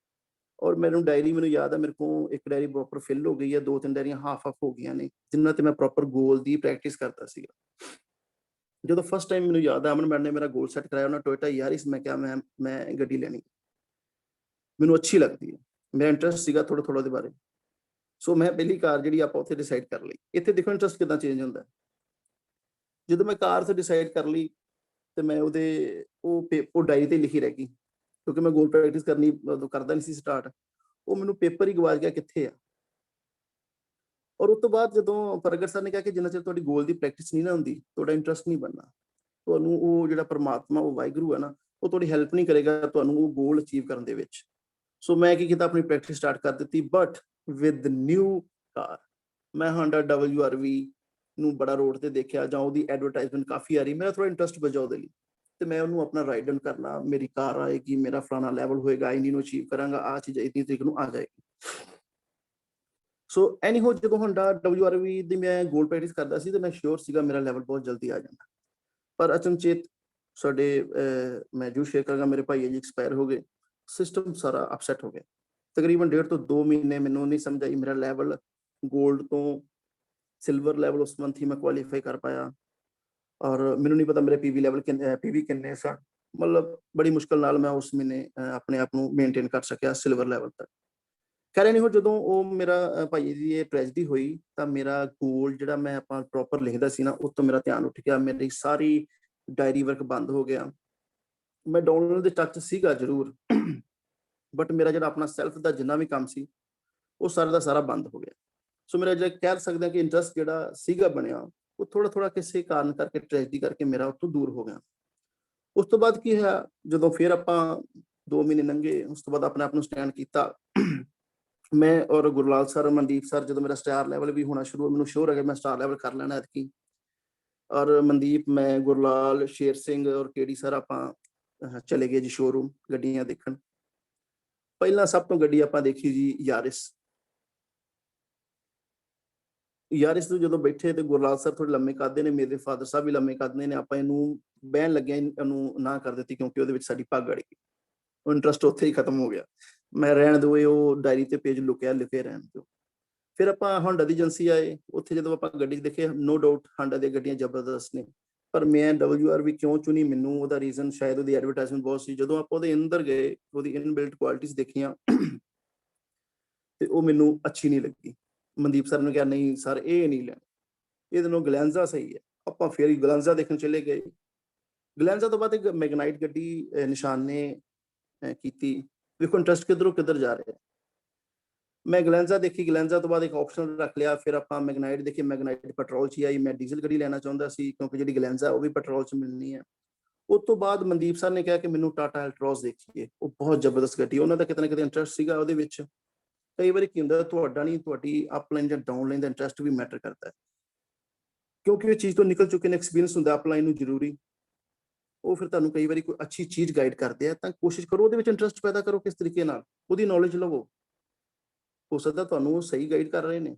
ਔਰ ਮੈਨੂੰ ਡਾਇਰੀ, ਮੈਨੂੰ ਯਾਦ ਹੈ ਮੇਰੇ ਕੋਲ ਇੱਕ ਡਾਇਰੀ ਪ੍ਰੋਪਰ ਫਿਲ ਹੋ ਗਈ ਹੈ, 2-3 ਡਾਇਰੀਆਂ ਹਾਫ ਹੋ ਗਈਆਂ ਨੇ ਜਿਨ੍ਹਾਂ ਤੇ ਮੈਂ ਪ੍ਰੋਪਰ ਗੋਲ ਦੀ ਪ੍ਰੈਕਟਿਸ ਕਰਦਾ ਸੀਗਾ। ਜਦੋਂ ਫਸਟ ਟਾਈਮ ਮੈਨੂੰ ਯਾਦ ਹੈ ਅਮਨ ਮੈਡਮ ਨੇ ਮੇਰਾ ਗੋਲ ਸੈੱਟ ਕਰਾਇਆ, ਉਹਨਾਂ ਟੋਇਟਾ ਯਾਰਿਸ, ਮੈਂ ਕਿਹਾ ਮੈਂ ਗੱਡੀ ਲੈਣੀ, ਮੈਨੂੰ ਅੱਛੀ ਲੱਗਦੀ ਹੈ, ਮੇਰਾ ਇੰਟਰਸਟ ਸੀਗਾ ਥੋੜਾ ਥੋੜਾ ਉਹਦੇ ਬਾਰੇ। ਸੋ ਮੈਂ ਪਹਿਲੀ ਕਾਰ ਜਿਹੜੀ ਆਪਾਂ ਉੱਥੇ ਡਿਸਾਈਡ ਕਰ ਲਈ। ਇੱਥੇ ਦੇਖੋ ਇੰਟਰਸਟ ਕਿੱਦਾਂ ਚੇਂਜ ਹੁੰਦਾ। ਜਦੋਂ ਮੈਂ ਕਾਰ ਤੇ ਡਿਸਾਈਡ ਕਰ ਲਈ ਤੇ ਮੈਂ ਉਹ ਡਾਇਰੀ ਤੇ ਲਿਖੀ ਰਹਿ ਗਈ, ਕਿਉਂਕਿ ਮੈਂ ਗੋਲ ਪ੍ਰੈਕਟਿਸ ਕਰਨੀ ਕਰਦਾ ਨਹੀਂ ਸੀ ਸਟਾਰਟ। ਉਹ ਮੈਨੂੰ ਪੇਪਰ ਹੀ ਗਵਾਚ ਗਿਆ ਕਿੱਥੇ ਆ। ਔਰ ਉਸ ਤੋਂ ਬਾਅਦ ਜਦੋਂ ਪ੍ਰਗਟ ਸਰ ਨੇ ਕਿਹਾ ਕਿ ਜਿੰਨਾ ਚਿਰ ਤੁਹਾਡੀ ਗੋਲ ਦੀ ਪ੍ਰੈਕਟਿਸ ਨਹੀਂ ਨਾ ਹੁੰਦੀ, ਤੁਹਾਡਾ ਇੰਟਰਸਟ ਨਹੀਂ ਬਣਨਾ। ਤੁਹਾਨੂੰ ਉਹ ਜਿਹੜਾ ਪਰਮਾਤਮਾ, ਉਹ ਵਾਹਿਗੁਰੂ ਹੈ ਨਾ, ਉਹ ਤੁਹਾਡੀ ਹੈਲਪ ਨਹੀਂ ਕਰੇਗਾ ਤੁਹਾਨੂੰ ਉਹ ਗੋਲ ਅਚੀਵ ਕਰਨ ਦੇ ਵਿੱਚ। ਸੋ ਮੈਂ ਕੀ ਕੀਤਾ, ਆਪਣੀ ਪ੍ਰੈਕਟਿਸ ਸਟਾਰਟ ਕਰ ਦਿੱਤੀ, ਬਟ ਵਿਦ ਨਿਊ ਕਾਰ। ਮੈਂ ਹਾਂਡਾ WRV ਨੂੰ ਬੜਾ ਰੋਡ ਤੇ ਦੇਖਿਆ, ਜਾਂ ਉਹਦੀ ਐਡਵਰਟਾਈਜ਼ਮੈਂਟ ਕਾਫੀ ਆ ਰਹੀ, ਮੇਰਾ ਥੋੜਾ ਇੰਟਰਸਟ ਵਜਾ ਉਹਦੇ ਲਈ, ਤੇ ਮੈਂ ਉਹਨੂੰ ਆਪਣਾ ਰਾਈਡ ਆਨ ਕਰਨਾ, ਮੇਰੀ ਕਾਰ ਆਏਗੀ, ਮੇਰਾ ਫਲਾਣਾ ਲੈਵਲ ਹੋਏਗਾ, ਇੰਨੀ ਨੂੰ ਅਚੀਵ ਕਰਾਂਗਾ, ਆਹ ਚੀਜ਼ ਇੰਨੀ ਤਰੀਕ ਨੂੰ ਆ ਜਾਏਗੀ। ਸੋ ਐਨੀ ਹੋ, ਜਦੋਂ ਹਾਂਡਾ WRV ਦੀ ਮੈਂ ਗੋਲ ਪ੍ਰੈਕਟਿਸ ਕਰਦਾ ਸੀ ਤੇ ਮੈਂ ਸ਼ੋਰ ਸੀਗਾ ਮੇਰਾ ਲੈਵਲ ਬਹੁਤ ਜਲਦੀ ਆ ਜਾਣਾ। ਪਰ ਅਚਨਚੇਤ ਸਾਡੇ ਮੈਂ ਜੋ ਸ਼ੇਅਰ ਕਰਾਂਗਾ, ਮੇਰੇ ਭਾਈ ਜੀ ਐਕਸਪਾਇਰ ਹੋ ਗਏ, ਸਿਸਟਮ ਸਾਰਾ ਅਪਸੈਟ ਹੋ ਗਿਆ। ਤਕਰੀਬਨ 1.5 ਤੋਂ 2 ਮਹੀਨੇ ਮੈਨੂੰ ਨਹੀਂ ਸਮਝ ਆਈ, ਮੇਰਾ ਲੈਵਲ ਗੋਲਡ ਤੋਂ ਸਿਲਵਰ ਲੈਵਲ ਉਸ ਮੰਥ ਹੀ ਮੈਂ ਕੁਆਲੀਫਾਈ ਕਰ ਪਾਇਆ, ਔਰ ਮੈਨੂੰ ਨਹੀਂ ਪਤਾ ਮੇਰੇ ਪੀਵੀ ਲੈਵਲ ਕਿੰਨੇ ਸਨ। ਮਤਲਬ ਬੜੀ ਮੁਸ਼ਕਲ ਨਾਲ ਮੈਂ ਉਸ ਮਹੀਨੇ ਆਪਣੇ ਆਪ ਨੂੰ ਮੇਨਟੇਨ ਕਰ ਸਕਿਆ ਸਿਲਵਰ ਲੈਵਲ ਤੱਕ। ਖੈਰ ਨਹੀਂ ਹੋ, ਜਦੋਂ ਉਹ ਮੇਰਾ ਭਾਈ ਦੀ ਇਹ ਟ੍ਰੈਜਡੀ ਹੋਈ ਤਾਂ ਮੇਰਾ ਗੋਲ ਜਿਹੜਾ ਮੈਂ ਆਪਾਂ ਪ੍ਰੋਪਰ ਲਿਖਦਾ ਸੀ ਨਾ, ਉਸ ਤੋਂ ਮੇਰਾ ਧਿਆਨ ਉੱਠ ਗਿਆ, ਮੇਰੀ ਸਾਰੀ ਡਾਇਰੀ ਵਰਕ ਬੰਦ ਹੋ ਗਿਆ। ਮੈਂ ਡਾਊਨਲੋਡ ਦੇ ਟੱਚ ਸੀਗਾ ਜ਼ਰੂਰ, ਬਟ ਮੇਰਾ ਜਿਹੜਾ ਆਪਣਾ ਸੈਲਫ ਦਾ ਜਿੰਨਾ ਵੀ ਕੰਮ ਸੀ ਉਹ ਸਾਰਾ ਦਾ ਸਾਰਾ ਬੰਦ ਹੋ ਗਿਆ। ਸੋ ਮੇਰਾ ਜਿਹੜਾ ਕਹਿ ਸਕਦੇ ਹਾਂ ਕਿ ਇੰਟਰਸਟ ਜਿਹੜਾ ਸੀਗਾ ਬਣਿਆ, ਉਹ ਥੋੜਾ ਥੋੜਾ ਕਿਸੇ ਕਾਰਨ ਕਰਕੇ, ਟ੍ਰੈਜਡੀ ਕਰਕੇ ਮੇਰਾ ਉੱਥੋਂ ਦੂਰ ਹੋ ਗਿਆ। ਉਸ ਤੋਂ ਬਾਅਦ ਕੀ ਹੋਇਆ, ਜਦੋਂ ਫਿਰ ਆਪਾਂ 2 ਮਹੀਨੇ ਲੰਘੇ, ਉਸ ਤੋਂ ਬਾਅਦ ਆਪਣੇ ਆਪ ਨੂੰ ਸਟੈਂਡ ਕੀਤਾ। ਮੈਂ ਔਰ ਗੁਰਲਾਲ ਸਰ, ਮਨਦੀਪ ਸਰ, ਜਦੋਂ ਮੇਰਾ ਸਟਾਰ ਲੈਵਲ ਵੀ ਹੋਣਾ ਸ਼ੁਰੂ, ਮੈਨੂੰ ਸ਼ੋਰ ਹੈ ਕਿ ਮੈਂ ਸਟਾਰ ਲੈਵਲ ਕਰ ਲੈਣਾ ਐਤਕੀ। ਔਰ ਮਨਦੀਪ, ਮੈਂ, ਗੁਰਲਾਲ, ਸ਼ੇਰ ਸਿੰਘ ਔਰ KD ਸਰ ਆਪਾਂ ਚਲੇ ਗਏ ਜੀ ਸ਼ੋਰੂਮ ਗੱਡੀਆਂ ਦੇਖਣ। ਪਹਿਲਾਂ ਸਭ ਤੋਂ ਗੱਡੀ ਆਪਾਂ ਦੇਖੀ ਜੀ ਯਾਰਿਸ। ਯਾਰਿਸ ਤੋਂ ਜਦੋਂ ਬੈਠੇ ਤੇ ਗੁਰਲਾਲ ਸਰ ਥੋੜੇ ਲੰਮੇ ਕੱਦ ਨੇ, ਮੇਰੇ ਫਾਦਰ ਸਾਹਿਬ ਵੀ ਲੰਮੇ ਕੱਦ ਨੇ, ਆਪਾਂ ਇਹਨੂੰ ਬਹਿਣ ਲੱਗਿਆ ਇਹਨੂੰ ਨਾ ਕਰ ਦਿੱਤੀ, ਕਿਉਂਕਿ ਉਹਦੇ ਵਿੱਚ ਸਾਡੀ ਪੱਗ ਅੜ ਗਈ। ਉਹ ਇੰਟਰਸਟ ਉੱਥੇ ਹੀ ਖਤਮ ਹੋ ਗਿਆ। ਮੈਂ ਰਹਿਣ ਦਿਓ, ਉਹ ਡਾਇਰੀ ਤੇ ਪੇਜ ਲਿਖੇ ਰਹਿਣ ਦਿਓ। ਫਿਰ ਆਪਾਂ ਹਾਂਡਾ ਦੀ ਏਜੰਸੀ ਆਏ, ਉੱਥੇ ਜਦੋਂ ਆਪਾਂ ਗੱਡੀ ਦੇਖੇ, ਨੋ ਡਾਊਟ ਹਾਂਡਾ ਦੀਆਂ ਗੱਡੀਆਂ ਜ਼ਬਰਦਸਤ ਨੇ, ਪਰ ਮੈਂ WRV ਕਿਉਂ ਚੁਣੀ, ਮੈਨੂੰ ਉਹਦਾ ਰੀਜ਼ਨ ਸ਼ਾਇਦ ਉਹਦੀ ਐਡਵਰਟਾਈਜ਼ਮੈਂਟ ਬਹੁਤ ਸੀ। ਜਦੋਂ ਆਪਾਂ ਉਹਦੇ ਅੰਦਰ ਗਏ, ਉਹਦੀ ਇਨਬਿਲਟ ਕੁਆਲਿਟੀਜ਼ ਦੇਖੀਆਂ ਤੇ ਉਹ ਮੈਨੂੰ ਅੱਛੀ ਨਹੀਂ ਲੱਗੀ। ਮਨਦੀਪ ਸਰ ਨੇ ਕਿਹਾ ਨਹੀਂ ਸਰ ਇਹ ਨਹੀਂ ਲੈਣਾ, ਇਹਦੇ ਨਾਲੋਂ ਗਲੈਂਜ਼ਾ ਸਹੀ ਹੈ। ਆਪਾਂ ਫਿਰ ਗਲੈਂਜ਼ਾ ਦੇਖਣ ਚਲੇ ਗਏ। ਗਲੈਂਜ਼ਾ ਤੋਂ ਬਾਅਦ ਇੱਕ ਮੈਗਨਾਈਟ ਗੱਡੀ ਨਿਸ਼ਾਨ ਨੇ ਕੀਤੀ। ਵੇਖੋ ਇੰਟਰਸਟ ਕਿੱਧਰੋਂ ਕਿੱਧਰ ਜਾ ਰਿਹਾ। ਮੈਂ ਗਲੈਂਜ਼ਾ ਦੇਖੀ, ਗਲੈਂਜ਼ਾ ਤੋਂ ਬਾਅਦ ਇੱਕ ਆਪਸ਼ਨ ਰੱਖ ਲਿਆ, ਫਿਰ ਆਪਾਂ ਮੈਗਨਾਈਟ ਦੇਖੀ, ਮੈਗਨਾਈਟ ਪੈਟਰੋਲ 'ਚ ਆਈ। ਮੈਂ ਡੀਜ਼ਲ ਗੱਡੀ ਲੈਣਾ ਚਾਹੁੰਦਾ ਸੀ, ਕਿਉਂਕਿ ਜਿਹੜੀ ਗਲੈਂਜ਼ਾ ਉਹ ਵੀ ਪੈਟਰੋਲ 'ਚ ਮਿਲਣੀ ਹੈ। ਉਸ ਤੋਂ ਬਾਅਦ ਮਨਦੀਪ ਸਰ ਨੇ ਕਿਹਾ ਕਿ ਮੈਨੂੰ ਟਾਟਾ ਐਲਟਰੋਸ ਦੇਖੀਏ, ਉਹ ਬਹੁਤ ਜ਼ਬਰਦਸਤ ਗੱਡੀ, ਉਹਨਾਂ ਦਾ ਕਿਤੇ ਨਾ ਕਿਤੇ ਇੰਟਰਸਟ ਸੀਗਾ ਉਹਦੇ ਵਿੱਚ। ਕਈ ਵਾਰੀ ਕੀ ਹੁੰਦਾ, ਤੁਹਾਡਾ ਨਹੀਂ, ਤੁਹਾਡੀ ਅਪਲਾਈਨ ਜਾਂ ਡਾਊਨਲਾਈਨ ਦਾ ਇੰਟਰਸਟ ਵੀ ਮੈਟਰ ਕਰਦਾ ਹੈ, ਕਿਉਂਕਿ ਉਹ ਚੀਜ਼ ਤੋਂ ਨਿਕਲ ਚੁੱਕੇ ਨੇ, ਐਕਸਪੀਰੀਅੰਸ ਹੁੰਦਾ ਅਪਲਾਈਨ ਨੂੰ ਜ਼ਰੂਰੀ। ਉਹ ਫਿਰ ਤੁਹਾਨੂੰ ਕਈ ਵਾਰੀ ਕੋਈ ਅੱਛੀ ਚੀਜ਼ ਗਾਈਡ ਕਰਦੇ ਆ, ਤਾਂ ਕੋਸ਼ਿਸ਼ ਕਰੋ ਉਹਦੇ ਵਿੱਚ ਇੰਟਰਸਟ ਪੈਦਾ ਕਰੋ, ਕਿਸ ਤਰੀਕੇ ਨਾਲ ਉਹਦੀ ਨੌਲੇਜ ਲਵੋ। ਹੋ ਸਕਦਾ ਤੁਹਾਨੂੰ ਉਹ ਸਹੀ ਗਾਈਡ ਕਰ ਰਹੇ ਨੇ,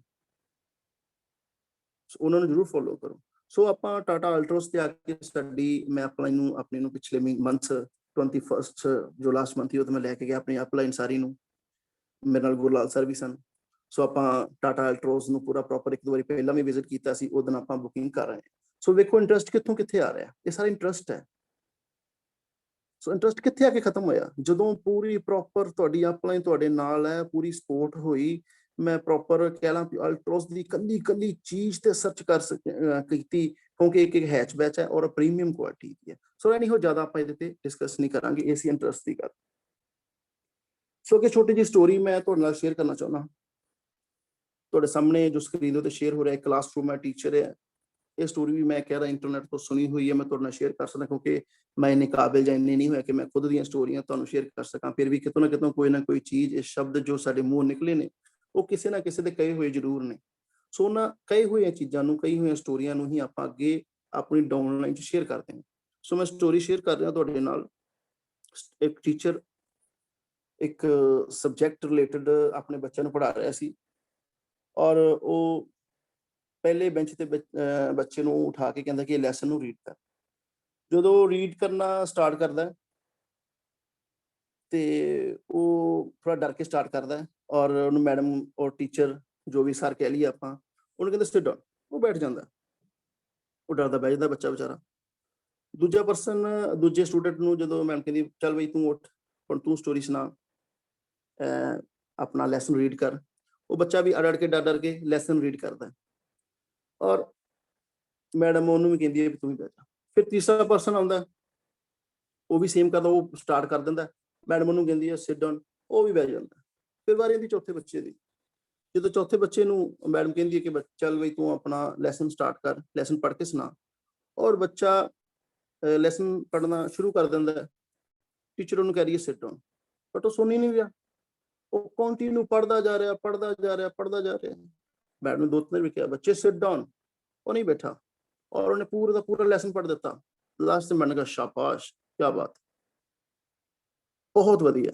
ਉਹਨਾਂ ਨੂੰ ਜ਼ਰੂਰ ਫੋਲੋ ਕਰੋ। ਸੋ ਆਪਾਂ ਟਾਟਾ ਅਲਟਰੋਸ ਤੇ ਆ ਕੇ ਸਾਡੀ, ਮੈਂ ਆਪਣੀ ਨੂੰ ਪਿਛਲੇ ਮੰਥ 21 ਜੋ ਲਾਸਟ ਮੰਥ ਹੀ ਉਹ ਮੈਂ ਲੈ ਕੇ ਗਿਆ ਆਪਣੀ ਅਪਲਾਈਨ ਸਾਰੀ ਨੂੰ, ਮੇਰੇ ਨਾਲ ਗੁਰਲਾਲ ਸਰ ਵੀ ਸਨ। ਸੋ ਆਪਾਂ ਟਾਟਾ ਅਲਟਰੋਸ ਨੂੰ ਪੂਰਾ ਪ੍ਰੋਪਰ 1 ਵਾਰੀ ਪਹਿਲਾਂ ਵੀ ਵਿਜ਼ਿਟ ਕੀਤਾ ਸੀ, ਉਹਦੇ ਨਾਲ ਆਪਾਂ ਬੁਕਿੰਗ ਕਰ ਰਹੇ ਹਾਂ। ਸੋ ਵੇਖੋ ਇੰਟਰਸਟ ਕਿੱਥੋਂ ਕਿੱਥੇ ਆ ਰਿਹਾ, ਇਹ ਸਾਰਾ ਇੰਟਰਸਟ ਹੈ। ਸੋ ਇੰਟਰਸਟ ਕਿੱਥੇ ਆ ਕੇ ਖਤਮ ਹੋਇਆ, ਜਦੋਂ ਪੂਰੀ ਪ੍ਰੋਪਰ ਤੁਹਾਡੀ ਅਪਲਾਈਨ ਤੁਹਾਡੇ ਨਾਲ ਹੈ, ਪੂਰੀ ਸਪੋਰਟ ਹੋਈ। ਮੈਂ ਪ੍ਰੋਪਰ ਕਹਿ ਲਾਂ ਅਲਟਰੋਸ ਦੀ ਕੱਲੀ ਚੀਜ਼ ਤੇ ਸਰਚ ਕੀਤੀ, ਕਿਉਂਕਿ ਇੱਕ ਹੈਚ ਬੈਚ ਹੈ ਔਰ ਪ੍ਰੀਮੀਅਮ ਕੁਆਲਿਟੀ ਦੀ ਹੈ। ਸੋ ਨਹੀਂ ਹੋ ਜ਼ਿਆਦਾ ਆਪਾਂ ਇਹਦੇ ਤੇ ਡਿਸਕਸ ਨਹੀਂ ਕਰਾਂਗੇ, ਇਹ ਸੀ ਇੰਟਰਸਟ ਦੀ ਗੱਲ। ਸੋ ਕਿ ਛੋਟੀ ਜਿਹੀ ਸਟੋਰੀ ਮੈਂ ਤੁਹਾਡੇ ਨਾਲ ਸ਼ੇਅਰ ਕਰਨਾ ਚਾਹੁੰਦਾ। ਤੁਹਾਡੇ ਸਾਹਮਣੇ ਜੋ ਸਕਰੀਨ ਤੇ ਸ਼ੇਅਰ ਹੋ ਰਿਹਾ, ਕਲਾਸਰੂਮ ਹੈ, ਟੀਚਰ ਹੈ, ਇਹ ਸਟੋਰੀ ਵੀ ਮੈਂ ਕਹਿ ਰਿਹਾ ਇੰਟਰਨੈਟ ਤੋਂ ਸੁਣੀ ਹੋਈ ਹੈ, ਮੈਂ ਤੁਹਾਡੇ ਨਾਲ ਸ਼ੇਅਰ ਕਰ ਸਕਦਾ, ਕਿਉਂਕਿ ਮੈਂ ਇੰਨੇ ਕਾਬਿਲ ਜਾਂ ਇੰਨੇ ਨਹੀਂ ਹੋਇਆ ਕਿ ਮੈਂ ਖੁਦ ਦੀਆਂ ਸਟੋਰੀਆਂ ਤੁਹਾਨੂੰ ਸ਼ੇਅਰ ਕਰ ਸਕਾਂ। ਫਿਰ ਵੀ ਕਿਤੋਂ ਨਾ ਕਿਤੋਂ ਕੋਈ ਨਾ ਕੋਈ ਚੀਜ਼, ਇਹ ਸ਼ਬਦ ਜੋ ਸਾਡੇ ਮੂੰਹ ਨਿਕਲੇ ਨੇ, ਉਹ ਕਿਸੇ ਨਾ ਕਿਸੇ ਦੇ ਕਹੇ ਹੋਏ ਜ਼ਰੂਰ ਨੇ। ਸੋ ਉਹਨਾਂ ਕਹੇ ਹੋਈਆਂ ਚੀਜ਼ਾਂ ਨੂੰ, ਕਹੀ ਹੋਈਆਂ ਸਟੋਰੀਆਂ ਨੂੰ ਹੀ ਆਪਾਂ ਅੱਗੇ ਆਪਣੀ ਡਾਊਨਲਾਈਨ 'ਚ ਸ਼ੇਅਰ ਕਰਦੇ ਹਾਂ। ਸੋ ਮੈਂ ਸਟੋਰੀ ਸ਼ੇਅਰ ਕਰ ਰਿਹਾ ਤੁਹਾਡੇ ਨਾਲ। ਇੱਕ ਟੀਚਰ ਇੱਕ ਸਬਜੈਕਟ ਰਿਲੇਟਡ ਆਪਣੇ ਬੱਚਿਆਂ ਨੂੰ ਪੜ੍ਹਾ ਰਿਹਾ ਸੀ, ਔਰ ਉਹ ਪਹਿਲੇ ਬੈਂਚ ਤੇ ਬੱਚੇ ਨੂੰ ਉਠਾ ਕੇ ਕਹਿੰਦਾ ਕਿ ਇਹ ਲੈਸਨ ਨੂੰ ਰੀਡ ਕਰ। ਜਦੋਂ ਰੀਡ ਕਰਨਾ ਸਟਾਰਟ ਕਰਦਾ ਤੇ ਉਹ ਥੋੜਾ ਡਰ ਕੇ ਸਟਾਰਟ ਕਰਦਾ, ਔਰ ਉਹਨੂੰ ਮੈਡਮ ਔਰ ਟੀਚਰ ਜੋ ਵੀ ਸਰ ਕਹਿ ਲਈਏ ਆਪਾਂ, ਉਹਨੂੰ ਕਹਿੰਦੇ ਸਿਟ ਡਾਊਨ। ਉਹ ਬੈਠ ਜਾਂਦਾ, ਉਹ ਡਰਦਾ ਬਹਿ ਜਾਂਦਾ ਬੱਚਾ ਵਿਚਾਰਾ। ਦੂਜੇ ਸਟੂਡੈਂਟ ਨੂੰ ਜਦੋਂ ਮੈਮ ਕਹਿੰਦੀ ਚੱਲ ਬਈ ਤੂੰ ਉੱਠ, ਹੁਣ ਤੂੰ ਸਟੋਰੀ ਸੁਣਾ, ਆਪਣਾ ਲੈਸਨ ਰੀਡ ਕਰ, ਉਹ ਬੱਚਾ ਵੀ ਅੜ ਕੇ ਡਰ ਕੇ ਲੈਸਨ ਰੀਡ ਕਰਦਾ, ਔਰ ਮੈਡਮ ਉਹਨੂੰ ਵੀ ਕਹਿੰਦੀ ਹੈ ਵੀ ਤੂੰ ਹੀ ਬਹਿ ਜਾ। ਫਿਰ ਤੀਸਰਾ ਪਰਸਨ ਆਉਂਦਾ, ਉਹ ਵੀ ਸੇਮ ਕਰਦਾ, ਉਹ ਸਟਾਰਟ ਕਰ ਦਿੰਦਾ, ਮੈਡਮ ਉਹਨੂੰ ਕਹਿੰਦੀ ਹੈ ਸਿਟ ਡਾਊਨ, ਉਹ ਵੀ ਬਹਿ ਜਾਂਦਾ। ਫਿਰ ਵਾਰੀ ਆਉਂਦੀ ਚੌਥੇ ਬੱਚੇ ਦੀ। ਜਦੋਂ ਚੌਥੇ ਬੱਚੇ ਨੂੰ ਮੈਡਮ ਕਹਿੰਦੀ ਹੈ ਕਿ ਚੱਲ ਬਈ ਤੂੰ ਆਪਣਾ ਲੈਸਨ ਸਟਾਰਟ ਕਰ, ਲੈਸਨ ਪੜ੍ਹ ਕੇ ਸੁਣਾ, ਔਰ ਬੱਚਾ ਲੈਸਨ ਪੜ੍ਹਨਾ ਸ਼ੁਰੂ ਕਰ ਦਿੰਦਾ। ਟੀਚਰ ਉਹਨੂੰ ਕਹਿ ਰਹੀ ਹੈ ਸਿਟ ਡਾਊਨ, ਬਟ ਉਹ ਸੁਣ ਹੀ ਨਹੀਂ ਰਿਹਾ, ਉਹ ਕੰਟੀਨਿਊ ਪੜ੍ਹਦਾ ਜਾ ਰਿਹਾ। ਮੈਡਮ ਨੇ ਦੋ ਤਿੰਨ ਵੀ ਕਿਹਾ ਬੱਚੇ ਸਿਟ ਡਾਊਨ, ਉਹ ਨਹੀਂ ਬੈਠਾ, ਔਰ ਉਹਨੇ ਪੂਰਾ ਦਾ ਪੂਰਾ ਲੈਸਨ ਪੜ੍ਹ ਦਿੱਤਾ। ਲਾਸਟ ਤੇ ਮੈਡਮ ਨੇ ਕਿਹਾ ਸ਼ਾਬਾਸ਼, ਕਿਆ ਬਾਤ, ਬਹੁਤ ਵਧੀਆ।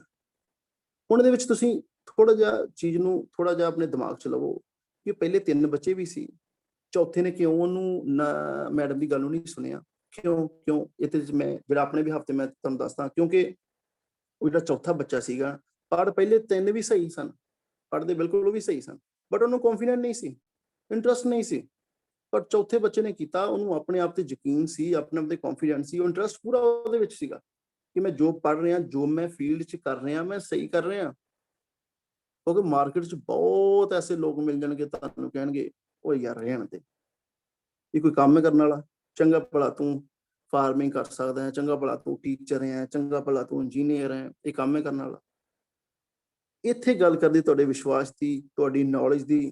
ਹੁਣ ਇਹਦੇ ਵਿੱਚ ਤੁਸੀਂ ਥੋੜਾ ਜਿਹਾ ਚੀਜ਼ ਨੂੰ ਥੋੜਾ ਜਿਹਾ ਆਪਣੇ ਦਿਮਾਗ 'ਚ ਲਵੋ ਕਿ ਪਹਿਲੇ ਤਿੰਨ ਬੱਚੇ ਵੀ ਸੀ, ਚੌਥੇ ਨੇ ਕਿਉਂ ਉਹਨੂੰ ਮੈਡਮ ਦੀ ਗੱਲ ਨੂੰ ਨਹੀਂ ਸੁਣਿਆ, ਕਿਉਂ ਇਹਦੇ 'ਚ ਮੈਂ ਜਿਹੜਾ ਆਪਣੇ ਵੀ ਹਫ਼ਤੇ ਮੈਂ ਤੁਹਾਨੂੰ ਦੱਸਦਾ, ਕਿਉਂਕਿ ਉਹ ਜਿਹੜਾ ਚੌਥਾ ਬੱਚਾ ਸੀਗਾ, ਪਹਿਲੇ ਤਿੰਨ ਵੀ ਸਹੀ ਸਨ, ਪੜ੍ਹਦੇ ਬਿਲਕੁਲ ਉਹ ਵੀ ਸਹੀ ਸਨ, ਬਟ ਉਹਨੂੰ ਕੌਨਫੀਡੈਂਟ ਨਹੀਂ ਸੀ, ਇੰਟਰਸਟ ਨਹੀਂ ਸੀ। ਪਰ ਚੌਥੇ ਬੱਚੇ ਨੇ ਕੀਤਾ, ਉਹਨੂੰ ਆਪਣੇ ਆਪ ਤੇ ਯਕੀਨ ਸੀ, ਆਪਣੇ ਆਪ ਤੇ ਕੌਨਫੀਡੈਂਸ ਸੀ, ਉਹ ਇੰਟਰਸਟ ਪੂਰਾ ਉਹਦੇ ਵਿੱਚ ਸੀਗਾ ਕਿ ਮੈਂ ਜੋ ਪੜ੍ਹ ਰਿਹਾ, ਜੋ ਮੈਂ ਫੀਲਡ 'ਚ ਕਰ ਰਿਹਾ, ਮੈਂ ਸਹੀ ਕਰ ਰਿਹਾ। ਕਿਉਂਕਿ ਮਾਰਕੀਟ 'ਚ ਬਹੁਤ ਐਸੇ ਲੋਕ ਮਿਲ ਜਾਣਗੇ, ਤੁਹਾਨੂੰ ਕਹਿਣਗੇ ਉਹ ਯਾਰ ਰਹਿਣ ਦੇ, ਇਹ ਕੋਈ ਕੰਮ ਕਰਨ ਵਾਲਾ, ਚੰਗਾ ਭਲਾ ਤੂੰ ਫਾਰਮਿੰਗ ਕਰ ਸਕਦਾ ਹੈ, ਚੰਗਾ ਭਲਾ ਤੂੰ ਟੀਚਰ ਹੈ, ਚੰਗਾ ਭਲਾ ਤੂੰ ਇੰਜੀਨੀਅਰ ਹੈ, ਇਹ ਕੰਮ ਕਰਨ ਵਾਲਾ। ਇੱਥੇ ਗੱਲ ਕਰਦੀ ਤੁਹਾਡੇ ਵਿਸ਼ਵਾਸ ਦੀ, ਤੁਹਾਡੀ ਨੌਲੇਜ ਦੀ,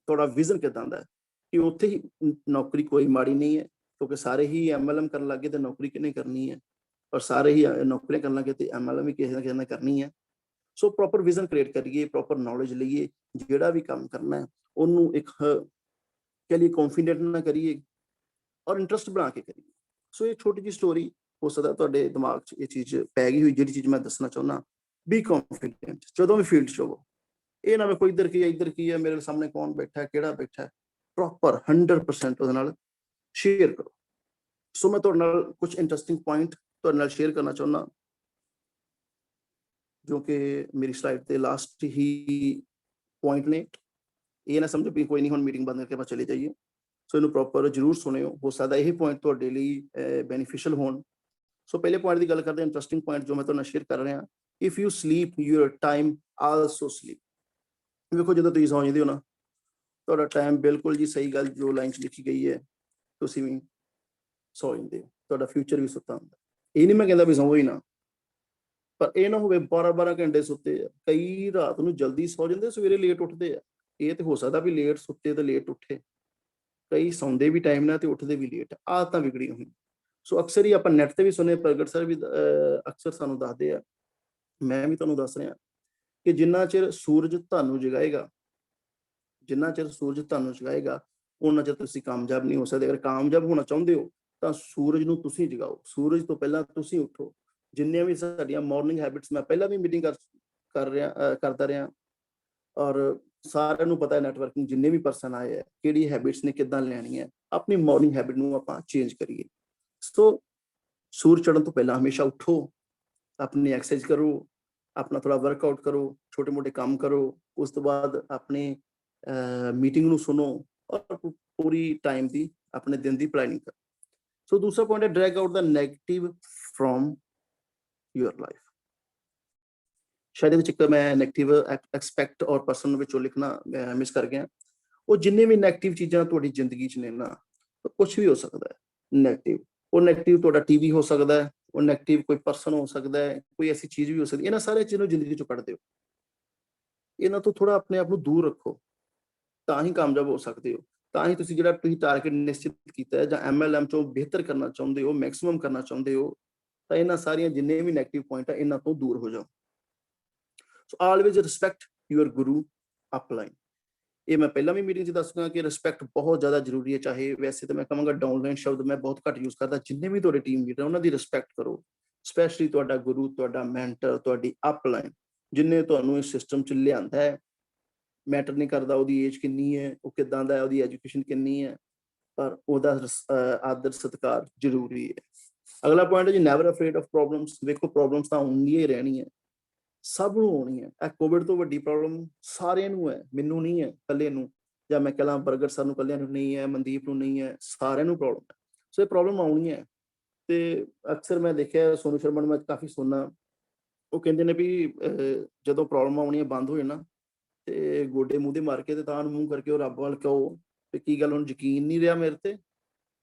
ਤੁਹਾਡਾ ਵਿਜ਼ਨ ਕਿੱਦਾਂ ਦਾ ਹੈ, ਕਿ ਉੱਥੇ ਹੀ ਨੌਕਰੀ ਕੋਈ ਮਾੜੀ ਨਹੀਂ ਹੈ, ਕਿਉਂਕਿ ਸਾਰੇ ਹੀ MLM ਕਰਨ ਲੱਗੇ ਤੇ ਨੌਕਰੀ ਕਿਹਨੇ ਕਰਨੀ ਹੈ, ਔਰ ਸਾਰੇ ਹੀ ਨੌਕਰੀਆਂ ਕਰਨ ਲੱਗੇ ਤੇ MLM ਵੀ ਕਿਸੇ ਨਾ ਕਿਸੇ ਨੇ ਕਰਨੀ ਹੈ। ਸੋ ਪ੍ਰੋਪਰ ਵਿਜ਼ਨ ਕ੍ਰੀਏਟ ਕਰੀਏ, ਪ੍ਰੋਪਰ ਨੌਲੇਜ ਲਈਏ, ਜਿਹੜਾ ਵੀ ਕੰਮ ਕਰਨਾ ਹੈ ਉਹਨੂੰ ਇੱਕ ਕਹਿ ਲਈਏ ਕੌਨਫੀਡੈਂਟ ਨਾ ਕਰੀਏ, ਔਰ ਇੰਟਰਸਟ ਬਣਾ ਕੇ ਕਰੀਏ। ਸੋ ਇਹ ਛੋਟੀ ਜਿਹੀ ਸਟੋਰੀ, ਹੋ ਸਕਦਾ ਤੁਹਾਡੇ ਦਿਮਾਗ 'ਚ ਇਹ ਚੀਜ਼ ਪੈ ਗਈ ਹੋਈ, ਜਿਹੜੀ ਚੀਜ਼ ਮੈਂ ਦੱਸਣਾ ਚਾਹੁੰਦਾ। ਬੀ ਕੌਨਫੀਡੈਂਟ ਜਦੋਂ ਵੀ ਫੀਲਡ 'ਚ ਹੋਵੋ, ਇਹ ਨਾ ਕੋਈ ਇੱਧਰ ਕੀ ਹੈ, ਮੇਰੇ ਸਾਹਮਣੇ ਕੌਣ ਬੈਠਾ, ਕਿਹੜਾ ਬੈਠਾ, ਪ੍ਰੋਪਰ 100% ਉਹਦੇ ਨਾਲ ਸ਼ੇਅਰ ਕਰੋ। ਸੋ ਮੈਂ ਤੁਹਾਡੇ ਨਾਲ ਕੁਝ ਇੰਟਰਸਟਿੰਗ ਪੁਆਇੰਟ ਤੁਹਾਡੇ ਨਾਲ ਸ਼ੇਅਰ ਕਰਨਾ ਚਾਹੁੰਦਾ, ਜੋ ਕਿ ਮੇਰੀ ਸਲਾਈਡ ਤੇ ਲਾਸਟ ਹੀ ਪੁਆਇੰਟ ਨੇ। ਇਹ ਨਾ ਸਮਝੋ ਵੀ ਕੋਈ ਨਹੀਂ ਹੁਣ ਮੀਟਿੰਗ ਬੰਦ ਕਰਕੇ ਆਪਾਂ ਚਲੇ ਜਾਈਏ। ਸੋ ਇਹਨੂੰ ਪ੍ਰੋਪਰ ਜ਼ਰੂਰ ਸੁਣਿਓ, ਹੋ ਸਕਦਾ ਇਹ ਪੁਆਇੰਟ ਤੁਹਾਡੇ ਲਈ ਬੈਨੀਫੀਸ਼ੀਅਲ ਹੋਣ। ਸੋ ਪਹਿਲੇ ਪੁਆਇੰਟ ਦੀ ਗੱਲ ਕਰਦੇ ਹਾਂ, ਇੰਟਰਸਟਿੰਗ ਪੁਆਇੰਟ ਜੋ ਮੈਂ ਤੁਹਾਡੇ ਨਾਲ ਸ਼ੇਅਰ ਕਰ ਰਿਹਾ, if you sleep your time also sleep. ਵੇਖੋ ਜਦੋਂ ਤੁਸੀਂ ਸੌਂ ਜਾਂਦੇ ਹੋ ਨਾ, ਤੁਹਾਡਾ ਟਾਈਮ ਬਿਲਕੁਲ ਜੀ ਸਹੀ ਗੱਲ ਜੋ ਲਾਈਨ 'ਚ ਲਿਖੀ ਗਈ ਹੈ, ਤੁਸੀਂ ਵੀ ਸੌ ਜਾਂਦੇ ਹੋ, ਤੁਹਾਡਾ ਫਿਊਚਰ ਵੀ ਸੁੱਤਾ ਹੁੰਦਾ। ਇਹ ਨਹੀਂ ਮੈਂ ਕਹਿੰਦਾ ਵੀ ਸੌਂ ਹੀ ਨਾ, ਪਰ ਇਹ ਨਾ ਹੋਵੇ 12 ਘੰਟੇ ਸੁੱਤੇ ਆ, ਕਈ ਰਾਤ ਨੂੰ ਜਲਦੀ ਸੌ ਜਾਂਦੇ, ਸਵੇਰੇ ਲੇਟ ਉੱਠਦੇ ਆ। ਇਹ ਤੇ ਹੋ ਸਕਦਾ ਵੀ ਲੇਟ ਸੁੱਤੇ ਤੇ ਲੇਟ ਉੱਠੇ, ਕਈ ਸੌਂਦੇ ਵੀ ਟਾਈਮ ਨਾਲ ਤੇ ਉੱਠਦੇ ਵੀ ਲੇਟ, ਆਦਤਾਂ ਵਿਗੜੀਆਂ ਹੋਈਆਂ। ਸੋ ਅਕਸਰ ਹੀ ਆਪਾਂ ਨੈਟ ਤੇ ਵੀ ਸੁਣੇ, ਪ੍ਰਗਟ ਸਰ ਵੀ ਅਕਸਰ ਸਾਨੂੰ ਦੱਸਦੇ ਆ, ਮੈਂ ਵੀ ਤੁਹਾਨੂੰ ਦੱਸ ਰਿਹਾ ਕਿ ਜਿੰਨਾ ਚਿਰ ਸੂਰਜ ਤੁਹਾਨੂੰ ਜਗਾਏਗਾ, ਉਹਨਾਂ ਚਿਰ ਤੁਸੀਂ ਕਾਮਯਾਬ ਨਹੀਂ ਹੋ ਸਕਦੇ। ਅਗਰ ਕਾਮਯਾਬ ਹੋਣਾ ਚਾਹੁੰਦੇ ਹੋ ਤਾਂ ਸੂਰਜ ਨੂੰ ਤੁਸੀਂ ਜਗਾਓ, ਸੂਰਜ ਤੋਂ ਪਹਿਲਾਂ ਤੁਸੀਂ ਉੱਠੋ। ਜਿੰਨੀਆਂ ਵੀ ਸਾਡੀਆਂ ਮਾਰਨਿੰਗ ਹੈਬਿਟਸ, ਮੈਂ ਪਹਿਲਾਂ ਵੀ ਮੀਟਿੰਗ ਕਰਦਾ ਰਿਹਾ, ਔਰ ਸਾਰਿਆਂ ਨੂੰ ਪਤਾ ਹੈ ਨੈਟਵਰਕਿੰਗ ਜਿੰਨੇ ਵੀ ਪਰਸਨ ਆਏ ਹੈ, ਕਿਹੜੀ ਹੈਬਿਟਸ ਨੇ ਕਿੱਦਾਂ ਲੈਣੀ ਹੈ, ਆਪਣੀ ਮਾਰਨਿੰਗ ਹੈਬਿਟ ਨੂੰ ਆਪਾਂ ਚੇਂਜ ਕਰੀਏ। ਸੋ ਸੂਰਜ ਚੜ੍ਹਨ ਤੋਂ ਪਹਿਲਾਂ ਹਮੇਸ਼ਾ ਉੱਠੋ, ਆਪਣੀ ਐਕਸਰਸਾਈਜ਼ ਕਰੋ, ਆਪਣਾ ਥੋੜਾ ਵਰਕਆਊਟ ਕਰੋ, ਛੋਟੇ ਮੋਟੇ ਕੰਮ ਕਰੋ, ਉਸ ਤੋਂ ਬਾਅਦ ਆਪਣੇ ਮੀਟਿੰਗ ਨੂੰ ਸੁਣੋ, ਔਰ ਪੂਰੀ ਟਾਈਮ ਦੀ ਆਪਣੇ ਦਿਨ ਦੀ ਪਲੈਨਿੰਗ ਕਰੋ। ਸੋ ਦੂਸਰਾ ਪੁਆਇੰਟ ਹੈ, drag out the negative from your life. ਸ਼ਾਇਦ ਇਹਦੇ ਵਿੱਚ ਮੈਂ ਨੈਗੇਟਿਵ ਐਕਸਪੈਕਟ ਔਰ ਪਰਸਨ ਵਿੱਚੋਂ ਲਿਖਣਾ ਮਿਸ ਕਰ ਗਿਆ। ਉਹ ਜਿੰਨੇ ਵੀ ਨੈਗੇਟਿਵ ਚੀਜ਼ਾਂ ਤੁਹਾਡੀ ਜ਼ਿੰਦਗੀ 'ਚ ਨੇ ਨਾ, ਕੁਛ ਵੀ ਹੋ ਸਕਦਾ ਹੈ ਨੈਗੇਟਿਵ। ਉਹ ਨੈਗੇਟਿਵ ਤੁਹਾਡਾ ਟੀਵੀ ਹੋ ਸਕਦਾ ਹੈ, ਉਹ ਨੈਗੇਟਿਵ ਕੋਈ ਪਰਸਨ ਹੋ ਸਕਦਾ ਹੈ, ਕੋਈ ਐਸੀ ਚੀਜ਼ ਵੀ ਹੋ ਸਕਦੀ ਹੈ। ਇਹਨਾਂ ਸਾਰੇ ਚੀਜ਼ਾਂ ਨੂੰ ਜ਼ਿੰਦਗੀ 'ਚੋਂ ਕੱਢ ਦਿਓ, ਇਹਨਾਂ ਤੋਂ ਥੋੜਾ ਆਪਣੇ ਆਪ ਨੂੰ ਦੂਰ ਰੱਖੋ, ਤਾਂ ਹੀ ਕਾਮਯਾਬ ਹੋ ਸਕਦੇ ਹੋ। ਤਾਂ ਹੀ ਤੁਸੀਂ ਜਿਹੜਾ ਤੁਸੀਂ ਟਾਰਗੇਟ ਨਿਸ਼ਚਿਤ ਕੀਤਾ ਹੈ ਜਾਂ MLM ਚੋਂ ਬਿਹਤਰ ਕਰਨਾ ਚਾਹੁੰਦੇ ਹੋ, ਮੈਕਸਿਮਮ ਕਰਨਾ ਚਾਹੁੰਦੇ ਹੋ, ਤਾਂ ਇਹਨਾਂ ਸਾਰੀਆਂ ਜਿੰਨੇ ਵੀ ਨੈਗੇਟਿਵ ਪੁਆਇੰਟ ਆ ਇਹਨਾਂ ਤੋਂ ਦੂਰ ਹੋ ਜਾਓ। ਸੋ ਆਲਵੇਜ਼ ਰਿਸਪੈਕਟ ਯੂਅਰ ਗੁਰੂ ਅਪਲਾਈਨ। ਇਹ ਮੈਂ ਪਹਿਲਾਂ ਵੀ ਮੀਟਿੰਗ 'ਚ ਦੱਸੂਗਾ ਕਿ ਰਿਸਪੈਕਟ ਬਹੁਤ ਜ਼ਿਆਦਾ ਜ਼ਰੂਰੀ ਹੈ। ਚਾਹੇ ਵੈਸੇ ਤਾਂ ਮੈਂ ਕਹਾਂਗਾ ਡਾਊਨਲਾਈਨ ਸ਼ਬਦ ਮੈਂ ਬਹੁਤ ਘੱਟ ਯੂਜ਼ ਕਰਦਾ, ਜਿੰਨੇ ਵੀ ਤੁਹਾਡੇ ਟੀਮ ਲੀਡਰ ਉਹਨਾਂ ਦੀ ਰਿਸਪੈਕਟ ਕਰੋ, ਸਪੈਸ਼ਲੀ ਤੁਹਾਡਾ ਗੁਰੂ, ਤੁਹਾਡਾ ਮੈਂਟਰ, ਤੁਹਾਡੀ ਅਪਲਾਈਨ, ਜਿੰਨੇ ਤੁਹਾਨੂੰ ਇਸ ਸਿਸਟਮ 'ਚ ਲਿਆਂਦਾ ਹੈ। ਮੈਟਰ ਨਹੀਂ ਕਰਦਾ ਉਹਦੀ ਏਜ ਕਿੰਨੀ ਹੈ, ਉਹ ਕਿੱਦਾਂ ਦਾ ਹੈ, ਉਹਦੀ ਐਜੂਕੇਸ਼ਨ ਕਿੰਨੀ ਹੈ, ਪਰ ਉਹਦਾ ਆਦਰ ਸਤਿਕਾਰ ਜ਼ਰੂਰੀ ਹੈ। ਅਗਲਾ ਪੁਆਇੰਟ ਹੈ ਜੀ, ਨੈਵਰ ਅਫਰੇਡ ਆਫ ਪ੍ਰੋਬਲਮਸ। ਵੇਖੋ ਪ੍ਰੋਬਲਮਸ ਤਾਂ ਆਉਂਦੀਆਂ ਹੀ ਰਹਿਣੀਆਂ, ਸਭ ਨੂੰ ਆਉਣੀ ਹੈ। ਇਹ ਕੋਵਿਡ ਤੋਂ ਵੱਡੀ ਪ੍ਰੋਬਲਮ ਸਾਰਿਆਂ ਨੂੰ ਹੈ, ਮੈਨੂੰ ਨਹੀਂ ਹੈ ਇਕੱਲੇ ਨੂੰ, ਜਾਂ ਮੈਂ ਕਹਿ ਲਾਂ ਬਰਗਟ ਸਰ ਨੂੰ ਇਕੱਲਿਆਂ ਨੂੰ ਨਹੀਂ ਹੈ, ਮਨਦੀਪ ਨੂੰ ਨਹੀਂ ਹੈ, ਸਾਰਿਆਂ ਨੂੰ ਪ੍ਰੋਬਲਮ ਹੈ। ਸੋ ਇਹ ਪ੍ਰੋਬਲਮ ਆਉਣੀ ਹੈ। ਤੇ ਅਕਸਰ ਮੈਂ ਦੇਖਿਆ ਸੋਨੂ ਸ਼ਰਮਾ ਨੂੰ ਮੈਂ ਕਾਫੀ ਸੁਣਨਾ, ਉਹ ਕਹਿੰਦੇ ਨੇ ਵੀ ਜਦੋਂ ਪ੍ਰੋਬਲਮ ਆਉਣੀਆਂ ਬੰਦ ਹੋ ਜਾਣਾ ਤੇ ਗੋਡੇ ਮੂੰਹ ਦੇ ਮਾਰ ਕੇ ਤੇ ਤਾਂ ਮੂੰਹ ਕਰਕੇ ਉਹ ਰੱਬ ਵੱਲ ਕਹੋ ਵੀ ਕੀ ਗੱਲ ਹੁਣ ਯਕੀਨ ਨਹੀਂ ਰਿਹਾ ਮੇਰੇ ਤੇ,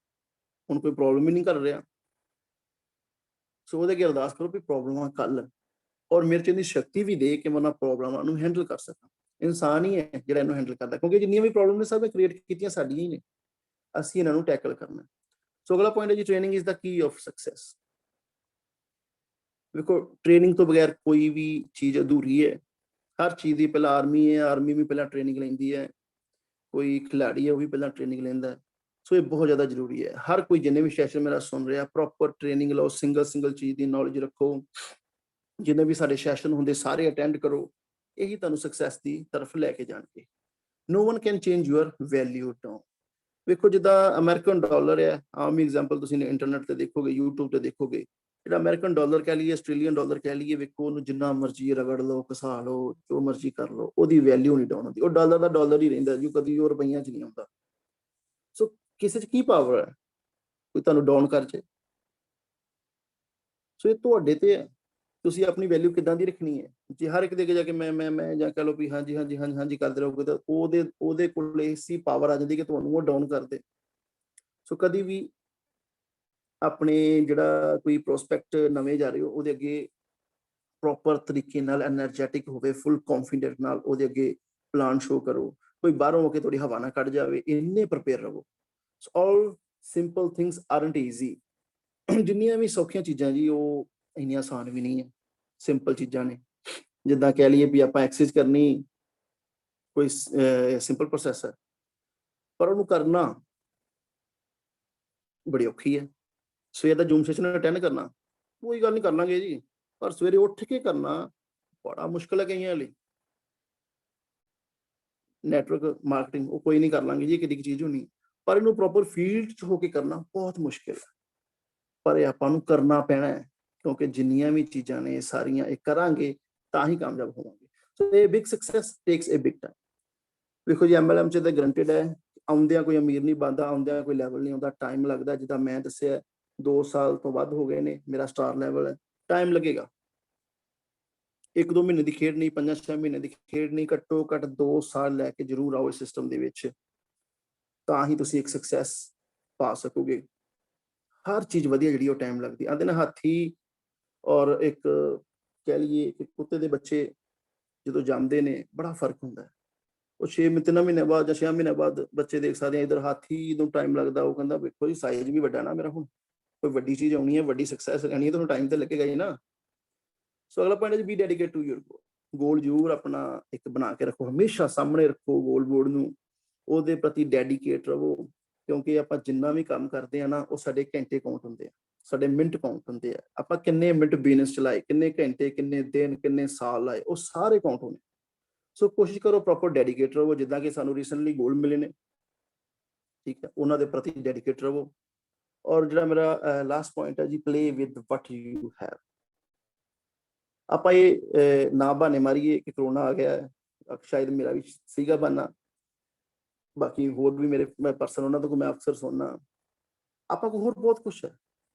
ਹੁਣ ਕੋਈ ਪ੍ਰੋਬਲਮ ਹੀ ਨਹੀਂ ਕਰ ਰਿਹਾ। ਸੋ ਉਹਦੇ ਅੱਗੇ ਅਰਦਾਸ ਕਰੋ ਵੀ ਪ੍ਰੋਬਲਮਾਂ ਕੱਲ, ਔਰ ਮੇਰੇ 'ਚ ਇੰਨੀ ਸ਼ਕਤੀ ਵੀ ਦੇ ਕਿ ਮੈਂ ਉਹਨਾਂ ਪ੍ਰੋਬਲਮਾਂ ਨੂੰ ਹੈਂਡਲ ਕਰ ਸਕਾਂ। ਇਨਸਾਨ ਹੀ ਹੈ ਜਿਹੜਾ ਇਹਨੂੰ ਹੈਂਡਲ ਕਰਦਾ, ਕਿਉਂਕਿ ਜਿੰਨੀਆਂ ਵੀ ਪ੍ਰੋਬਲਮ ਨੇ ਸਭ ਕ੍ਰੀਏਟ ਕੀਤੀਆਂ ਸਾਡੀਆਂ ਹੀ ਨੇ, ਅਸੀਂ ਇਹਨਾਂ ਨੂੰ ਟੈਕਲ ਕਰਨਾ। ਸੋ ਅਗਲਾ ਪੁਆਇੰਟ ਹੈ ਜੀ, training is the Ki of success. ਵੇਖੋ ਟ੍ਰੇਨਿੰਗ ਤੋਂ ਬਗੈਰ ਕੋਈ ਵੀ ਚੀਜ਼ ਅਧੂਰੀ ਹੈ। ਹਰ ਚੀਜ਼ ਦੀ ਪਹਿਲਾਂ ਆਰਮੀ ਹੈ, ਆਰਮੀ ਵੀ ਪਹਿਲਾਂ ਟ੍ਰੇਨਿੰਗ ਲੈਂਦੀ ਹੈ, ਕੋਈ ਖਿਲਾੜੀ ਹੈ ਉਹ ਵੀ ਪਹਿਲਾਂ ਟ੍ਰੇਨਿੰਗ ਲੈਂਦਾ। ਸੋ ਇਹ ਬਹੁਤ ਜ਼ਿਆਦਾ ਜ਼ਰੂਰੀ ਹੈ। ਹਰ ਕੋਈ ਜਿੰਨੇ ਵੀ ਸੈਸ਼ਨ ਮੇਰਾ ਸੁਣ ਰਿਹਾ, ਪ੍ਰੋਪਰ ਟ੍ਰੇਨਿੰਗ ਲਓ, ਸਿੰਗਲ ਚੀਜ਼ ਦੀ ਨੌਲੇਜ ਰੱਖੋ, ਜਿੰਨੇ ਵੀ ਸਾਡੇ ਸੈਸ਼ਨ ਹੁੰਦੇ ਸਾਰੇ ਅਟੈਂਡ ਕਰੋ, ਇਹੀ ਤੁਹਾਨੂੰ ਸਕਸੈਸ ਦੀ ਤਰਫ ਲੈ ਕੇ ਜਾਣਗੇ। No one can change your value down. ਵੇਖੋ ਜਿੱਦਾਂ ਅਮਰੀਕਨ ਡਾਲਰ ਹੈ, ਆਮ ਐਗਜ਼ਾਮਪਲ ਤੁਸੀਂ ਇੰਟਰਨੈਟ ਤੇ ਦੇਖੋਗੇ, YouTube ਤੇ ਦੇਖੋਗੇ, ਜਿਹੜਾ ਅਮਰੀਕਨ ਡਾਲਰ ਕਹਿ ਲਈਏ, ਆਸਟ੍ਰੇਲੀਅਨ ਡਾਲਰ ਕਹਿ ਲਈਏ, ਵੇਖੋ ਉਹਨੂੰ ਜਿੰਨਾ ਮਰਜ਼ੀ ਰਗੜ ਲਓ, ਘਸਾ ਲਓ, ਜੋ ਮਰਜ਼ੀ ਕਰ ਲਓ, ਉਹਦੀ ਵੈਲਿਊ ਨਹੀਂ ਡਾਊਨ ਹੁੰਦੀ। ਉਹ ਡਾਲਰ ਦਾ ਡਾਲਰ ਹੀ ਰਹਿੰਦਾ ਜੀ, ਕਦੀ ਉਹ ਰੁਪਈਆਂ 'ਚ ਨਹੀਂ ਆਉਂਦਾ। ਸੋ ਕਿਸੇ 'ਚ ਕੀ ਪਾਵਰ ਹੈ ਕੋਈ ਤੁਹਾਨੂੰ ਡਾਊਨ ਕਰ ਜੇ। ਸੋ ਇਹ ਤੁਹਾਡੇ ਤੇ ਹੈ, ਤੁਸੀਂ ਆਪਣੀ ਵੈਲਿਊ ਕਿੱਦਾਂ ਦੀ ਰੱਖਣੀ ਹੈ। ਜੇ ਹਰ ਇੱਕ ਦੇ ਅੱਗੇ ਜਾ ਕੇ ਮੈਂ ਜਾਂ ਕਹਿ ਲਓ ਵੀ ਹਾਂਜੀ ਹਾਂਜੀ ਹਾਂਜੀ ਹਾਂਜੀ ਕਰਦੇ ਰਹੋਗੇ, ਤਾਂ ਉਹਦੇ ਕੋਲ ਐਸੀ ਪਾਵਰ ਆ ਜਾਂਦੀ ਕਿ ਤੁਹਾਨੂੰ ਉਹ ਡਾਊਨ ਕਰ ਦੇ। ਸੋ ਕਦੀ ਵੀ ਆਪਣੇ ਜਿਹੜਾ ਕੋਈ ਪ੍ਰੋਸਪੈਕਟ ਨਵੇਂ ਜਾ ਰਹੇ ਹੋ, ਉਹਦੇ ਅੱਗੇ ਪ੍ਰੋਪਰ ਤਰੀਕੇ ਨਾਲ ਐਨਰਜੈਟਿਕ ਹੋਵੇ, ਫੁੱਲ ਕੌਨਫੀਡੈਂਟ ਨਾਲ ਉਹਦੇ ਅੱਗੇ ਪਲਾਨ ਸ਼ੋ ਕਰੋ। ਕੋਈ ਬਾਹਰੋਂ ਹੋ ਕੇ ਤੁਹਾਡੀ ਹਵਾ ਨਾ ਕੱਢ ਜਾਵੇ, ਇੰਨੇ ਪ੍ਰਪੇਅਰ ਰਹੋ। ਸੋ ਆਲ ਸਿੰਪਲ ਥਿੰਗਸ ਆਰਨਟ ਈਜ਼ੀ। ਜਿੰਨੀਆਂ ਵੀ ਸੌਖੀਆਂ ਚੀਜ਼ਾਂ ਜੀ ਉਹ ਇੰਨੀਆਂ ਆਸਾਨ ਵੀ ਨਹੀਂ ਹੈ, ਸਿੰਪਲ ਚੀਜ਼ਾਂ ਨੇ। ਜਿੱਦਾਂ ਕਹਿ ਲਈਏ ਵੀ ਆਪਾਂ ਐਕਸਰਸਾਈਜ਼ ਕਰਨੀ, ਕੋਈ ਸਿੰਪਲ ਪ੍ਰੋਸੈਸ ਹੈ, ਪਰ ਉਹਨੂੰ ਕਰਨਾ ਬੜੀ ਔਖੀ ਹੈ। ਸਵੇਰ ਦਾ ਜੂਮ ਸੈਸ਼ਨ ਅਟੈਂਡ ਕਰਨਾ, ਕੋਈ ਗੱਲ ਨਹੀਂ ਕਰ ਲਾਂਗੇ ਜੀ, ਪਰ ਸਵੇਰੇ ਉੱਠ ਕੇ ਕਰਨਾ ਬੜਾ ਮੁਸ਼ਕਿਲ ਹੈ ਕਈਆਂ ਲਈ। ਨੈਟਵਰਕ ਮਾਰਕੀਟਿੰਗ ਉਹ ਕੋਈ ਨਹੀਂ ਕਰ ਲਾਂਗੇ ਜੀ, ਕਿੱਡੀ ਚੀਜ਼ ਹੋਣੀ, ਪਰ ਇਹਨੂੰ ਪ੍ਰੋਪਰ ਫੀਲਡ 'ਚ ਹੋ ਕੇ ਕਰਨਾ ਬਹੁਤ ਮੁਸ਼ਕਿਲ ਹੈ। ਪਰ ਇਹ ਆਪਾਂ ਨੂੰ ਕਰਨਾ ਪੈਣਾ ਹੈ, ਕਿਉਂਕਿ ਜਿੰਨੀਆਂ ਵੀ ਚੀਜ਼ਾਂ ਨੇ ਸਾਰੀਆਂ ਇਹ ਕਰਾਂਗੇ ਤਾਂ ਹੀ ਕਾਮਯਾਬ ਹੋਵਾਂਗੇ। ਸੋ ਇਹ ਬਿਗ ਸਕਸੈਸ ਟੇਕਸ ਏ ਬਿਗ ਟਾਈਮ। ਵੇਖੋ ਜੀ MLM 'ਚ ਤਾਂ ਗਰੰਟਿਡ ਹੈ, ਆਉਂਦਿਆਂ ਕੋਈ ਅਮੀਰ ਨਹੀਂ ਬਣਦਾ, ਆਉਂਦਿਆਂ ਕੋਈ ਲੈਵਲ ਨਹੀਂ ਆਉਂਦਾ, ਟਾਈਮ ਲੱਗਦਾ। ਜਿੱਦਾਂ ਮੈਂ ਦੱਸਿਆ 2 ਸਾਲ ਤੋਂ ਵੱਧ ਹੋ ਗਏ ਨੇ, ਮੇਰਾ ਸਟਾਰ ਲੈਵਲ ਹੈ, ਟਾਈਮ ਲੱਗੇਗਾ। 1-2 ਮਹੀਨੇ ਦੀ ਖੇਡ ਨਹੀਂ, 5-6 ਮਹੀਨੇ ਦੀ ਖੇਡ ਨਹੀਂ, ਘੱਟੋ ਘੱਟ 2 ਸਾਲ ਲੈ ਕੇ ਜ਼ਰੂਰ ਆਓ ਇਸ ਸਿਸਟਮ ਦੇ ਵਿੱਚ, ਤਾਂ ਹੀ ਤੁਸੀਂ ਇੱਕ ਸਕਸੈਸ ਪਾ ਸਕੋਗੇ। ਹਰ ਚੀਜ਼ ਵਧੀਆ ਜਿਹੜੀ ਉਹ ਟਾਈਮ ਲੱਗਦੀ। ਆਂਦੇ ਨਾ ਹਾਥੀ ਔਰ ਇੱਕ ਕਹਿ ਲਈਏ ਕਿ ਕੁੱਤੇ ਦੇ ਬੱਚੇ ਜਦੋਂ ਜੰਮਦੇ ਨੇ ਬੜਾ ਫਰਕ ਹੁੰਦਾ ਹੈ। ਉਹ 3 ਮਹੀਨੇ ਬਾਅਦ ਜਾਂ 6 ਮਹੀਨੇ ਬਾਅਦ ਬੱਚੇ ਦੇਖ ਸਕਦੇ ਆ। ਇੱਧਰ ਹਾਥੀ ਨੂੰ ਟਾਈਮ ਲੱਗਦਾ, ਉਹ ਕਹਿੰਦਾ ਵੇਖੋ ਜੀ ਸਾਈਜ਼ ਵੀ ਵੱਡਾ ਨਾ ਮੇਰਾ, ਹੁਣ ਕੋਈ ਵੱਡੀ ਚੀਜ਼ ਆਉਣੀ ਹੈ, ਵੱਡੀ ਸਕਸੈਸ ਲੈਣੀ ਹੈ, ਤੁਹਾਨੂੰ ਟਾਈਮ ਤੇ ਲੱਗੇਗਾ ਹੀ ਨਾ। ਸੋ ਅਗਲਾ ਪੁਆਇੰਟ ਹੈ ਬੀ ਡੈਡੀਕੇਟ ਟੂ ਯੂਰ ਗੋਲ। ਗੋਲ ਜ਼ਰੂਰ ਆਪਣਾ ਇੱਕ ਬਣਾ ਕੇ ਰੱਖੋ, ਹਮੇਸ਼ਾ ਸਾਹਮਣੇ ਰੱਖੋ ਗੋਲ ਬੋਰਡ ਨੂੰ, ਉਹਦੇ ਪ੍ਰਤੀ ਡੈਡੀਕੇਟ ਰਹੋ। ਕਿਉਂਕਿ ਆਪਾਂ ਜਿੰਨਾ ਵੀ ਕੰਮ ਕਰਦੇ ਆ ਨਾ, ਉਹ ਸਾਡੇ ਘੰਟੇ ਕਾਊਂਟ ਹੁੰਦੇ ਆ, ਸਾਡੇ ਮਿੰਟ ਕਾਊਂਟ ਹੁੰਦੇ ਆ। ਆਪਾਂ ਕਿੰਨੇ ਮਿੰਟ ਬਿਜ਼ਨਸ ਚਲਾਏ, ਕਿੰਨੇ ਘੰਟੇ, ਕਿੰਨੇ ਦਿਨ, ਕਿੰਨੇ ਸਾਲ ਲਾਏ, ਉਹ ਸਾਰੇ ਕਾਊਂਟ ਹੁੰਦੇ। ਸੋ ਕੋਸ਼ਿਸ਼ ਕਰੋ ਪ੍ਰੋਪਰ ਡੈਡੀਕੇਟ ਰਹੋ। ਜਿੱਦਾਂ ਕਿ ਸਾਨੂੰ ਰੀਸੈਂਟਲੀ ਗੋਲ ਮਿਲੇ ਨੇ, ਠੀਕ ਹੈ, ਉਹਨਾਂ ਦੇ ਪ੍ਰਤੀ ਡੈਡੀਕੇਟ ਰਹੋ। ਔਰ ਜਿਹੜਾ ਮੇਰਾ ਲਾਸਟ ਪੁਆਇੰਟ ਹੈ ਜੀ, play with what you have. ਆਪਾਂ ਇਹ ਨਾ ਬਹਾਨੇ ਮਾਰੀਏ ਕਿ ਕਰੋਨਾ ਆ ਗਿਆ ਹੈ, ਸ਼ਾਇਦ ਮੇਰਾ ਵੀ ਸੀਗਾ ਬਹਾਨਾ, ਬਾਕੀ ਹੋਰ ਵੀ ਮੇਰੇ ਮੈਂ ਪਰਸਨ ਉਹਨਾਂ ਤੋਂ ਮੈਂ ਅਕਸਰ ਸੁਣਨਾ। ਆਪਾਂ ਕੋਲ ਹੋਰ ਬਹੁਤ ਕੁਛ ਹੈ,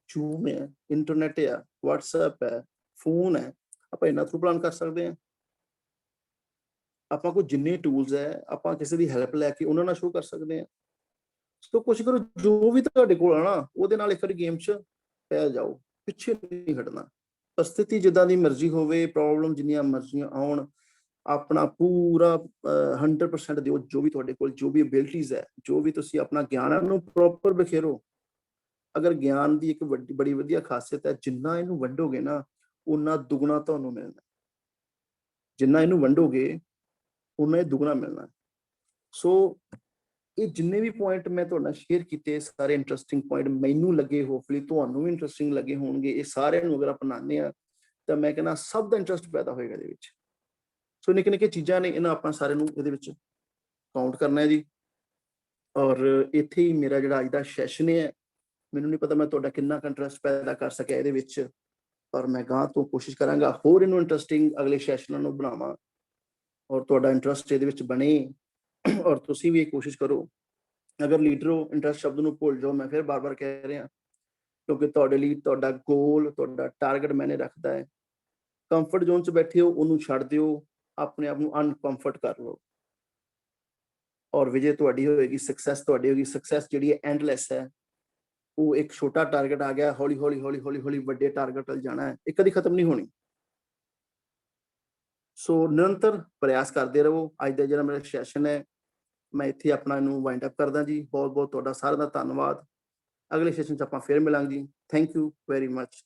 ਜ਼ੂਮ ਹੈ, ਇੰਟਰਨੈਟ ਆ, WhatsApp ਹੈ, ਫੋਨ ਹੈ, ਆਪਾਂ ਇਹਨਾਂ ਥਰੂ ਪਲਾਨ ਕਰ ਸਕਦੇ ਹਾਂ। ਆਪਾਂ ਕੋਲ ਜਿੰਨੇ ਟੂਲਸ ਹੈ, ਆਪਾਂ ਕਿਸੇ ਦੀ ਹੈਲਪ ਲੈ ਕੇ ਉਹਨਾਂ ਨਾਲ ਸ਼ੋ ਕਰ ਸਕਦੇ ਹਾਂ। ਸੋ ਕੋਸ਼ਿਸ਼ ਕਰੋ ਜੋ ਵੀ ਤੁਹਾਡੇ ਕੋਲ ਆ ਨਾ, ਉਹਦੇ ਨਾਲ ਇੱਕ ਵਾਰੀ ਗੇਮ 'ਚ ਪੈ ਜਾਓ, ਪਿੱਛੇ ਨਹੀਂ ਹਟਣਾ। ਸਥਿਤੀ ਜਿੱਦਾਂ ਦੀ ਮਰਜ਼ੀ ਹੋਵੇ, ਪ੍ਰੋਬਲਮ ਜਿੰਨੀਆਂ ਮਰਜ਼ੀਆਂ ਆਉਣ, ਆਪਣਾ ਪੂਰਾ 100% ਦਿਓ, ਜੋ ਵੀ ਤੁਹਾਡੇ ਕੋਲ ਜੋ ਵੀ ਐਬਿਲਿਟੀਜ਼ ਹੈ, ਜੋ ਵੀ ਤੁਸੀਂ ਆਪਣਾ ਗਿਆਨ ਹੈ ਉਹਨੂੰ ਪ੍ਰੋਪਰ ਬਿਖੇਰੋ। ਅਗਰ ਗਿਆਨ ਦੀ ਇੱਕ ਬੜੀ ਵਧੀਆ ਖਾਸੀਅਤ ਹੈ, ਜਿੰਨਾ ਇਹਨੂੰ ਵੰਡੋਗੇ ਨਾ ਉਨਾ ਦੁੱਗਣਾ ਤੁਹਾਨੂੰ ਮਿਲਣਾ। ਜਿੰਨਾ ਇਹਨੂੰ ਵੰਡੋਗੇ ਉਨਾ ਇਹ ਦੁੱਗਣਾ ਮਿਲਣਾ। ਸੋ ਇਹ ਜਿੰਨੇ ਵੀ ਪੁਆਇੰਟ ਮੈਂ ਤੁਹਾਡੇ ਨਾਲ ਸ਼ੇਅਰ ਕੀਤੇ, ਸਾਰੇ ਇੰਟਰਸਟਿੰਗ ਪੁਆਇੰਟ ਮੈਨੂੰ ਲੱਗੇ, ਹੋਪਫੁਲੀ ਤੁਹਾਨੂੰ ਵੀ ਇੰਟਰਸਟਿੰਗ ਲੱਗੇ ਹੋਣਗੇ। ਇਹ ਸਾਰਿਆਂ ਨੂੰ ਅਗਰ ਅਪਣਾਉਂਦੇ ਆ ਤਾਂ ਮੈਂ ਕਹਿੰਦਾ ਸਭ ਦਾ ਇੰਟਰਸਟ ਪੈਦਾ ਹੋਏਗਾ ਇਹਦੇ ਵਿੱਚ। ਸੋ ਨਿੱਕੇ ਨਿੱਕੇ ਚੀਜ਼ਾਂ ਨੇ, ਇਹਨਾਂ ਆਪਾਂ ਸਾਰਿਆਂ ਨੂੰ ਇਹਦੇ ਵਿੱਚ ਕਾਊਂਟ ਕਰਨਾ ਹੈ ਜੀ। ਔਰ ਇੱਥੇ ਹੀ ਮੇਰਾ ਜਿਹੜਾ ਅੱਜ ਦਾ ਸੈਸ਼ਨ ਹੈ, ਮੈਨੂੰ ਨਹੀਂ ਪਤਾ ਮੈਂ ਤੁਹਾਡਾ ਕਿੰਨਾ ਕੁ ਇੰਟਰਸਟ ਪੈਦਾ ਕਰ ਸਕਿਆ ਇਹਦੇ ਵਿੱਚ, ਪਰ ਮੈਂ ਗਾਂ ਤੋਂ ਕੋਸ਼ਿਸ਼ ਕਰਾਂਗਾ ਹੋਰ ਇਹਨੂੰ ਇੰਟਰਸਟਿੰਗ ਅਗਲੇ ਸੈਸ਼ਨਾਂ ਨੂੰ ਬਣਾਵਾਂ ਔਰ ਤੁਹਾਡਾ ਇੰਟਰਸਟ ਇਹਦੇ ਵਿੱਚ ਬਣੇ। ਔਰ ਤੁਸੀਂ ਵੀ ਇਹ ਕੋਸ਼ਿਸ਼ ਕਰੋ। ਅਗਰ ਲੀਡਰ ਹੋ, ਇੰਟਰਸਟ ਸ਼ਬਦ ਨੂੰ ਭੁੱਲ ਜਾਓ, ਮੈਂ ਫਿਰ ਬਾਰ-ਬਾਰ ਕਹਿ ਰਿਹਾ, ਕਿਉਂਕਿ ਤੁਹਾਡੇ ਲਈ ਤੁਹਾਡਾ ਗੋਲ, ਤੁਹਾਡਾ ਟਾਰਗੇਟ ਮੈਨੇ ਰੱਖਦਾ ਹੈ। ਕੰਫਰਟ ਜ਼ੋਨ 'ਚ ਬੈਠੇ ਹੋ, ਉਹਨੂੰ ਛੱਡ ਦਿਓ, ਆਪਣੇ ਆਪ ਨੂੰ ਅਨਕੰਫਰਟ ਕਰ ਲਓ ਔਰ ਵਿਜੇ ਤੁਹਾਡੀ ਹੋਏਗੀ, ਸਕਸੈਸ ਤੁਹਾਡੀ ਹੋਏਗੀ। ਸਕਸੈਸ ਜਿਹੜੀ ਹੈ ਐਂਡਲੈਸ ਹੈ। ਉਹ ਇੱਕ ਛੋਟਾ ਟਾਰਗੇਟ ਆ ਗਿਆ, ਹੌਲੀ ਹੌਲੀ ਹੌਲੀ ਹੌਲੀ ਹੌਲੀ ਵੱਡੇ ਟਾਰਗੇਟ ਵੱਲ ਜਾਣਾ ਹੈ, ਇਹ ਕਦੀ ਖਤਮ ਨਹੀਂ ਹੋਣੀ। ਸੋ ਨਿਰੰਤਰ ਪ੍ਰਯਾਸ ਕਰਦੇ ਰਹੋ। ਅੱਜ ਦਾ ਜਿਹੜਾ ਮੇਰਾ ਸੈਸ਼ਨ ਹੈ, ਮੈਂ ਇੱਥੇ ਆਪਣਾ ਇਹਨੂੰ ਵਾਈਂਡ ਅਪ ਕਰਦਾ ਜੀ। ਬਹੁਤ ਬਹੁਤ ਤੁਹਾਡਾ ਸਾਰਿਆਂ ਦਾ ਧੰਨਵਾਦ। ਅਗਲੇ ਸੈਸ਼ਨ 'ਚ ਆਪਾਂ ਫਿਰ ਮਿਲਾਂਗੇ ਜੀ। Thank you very much.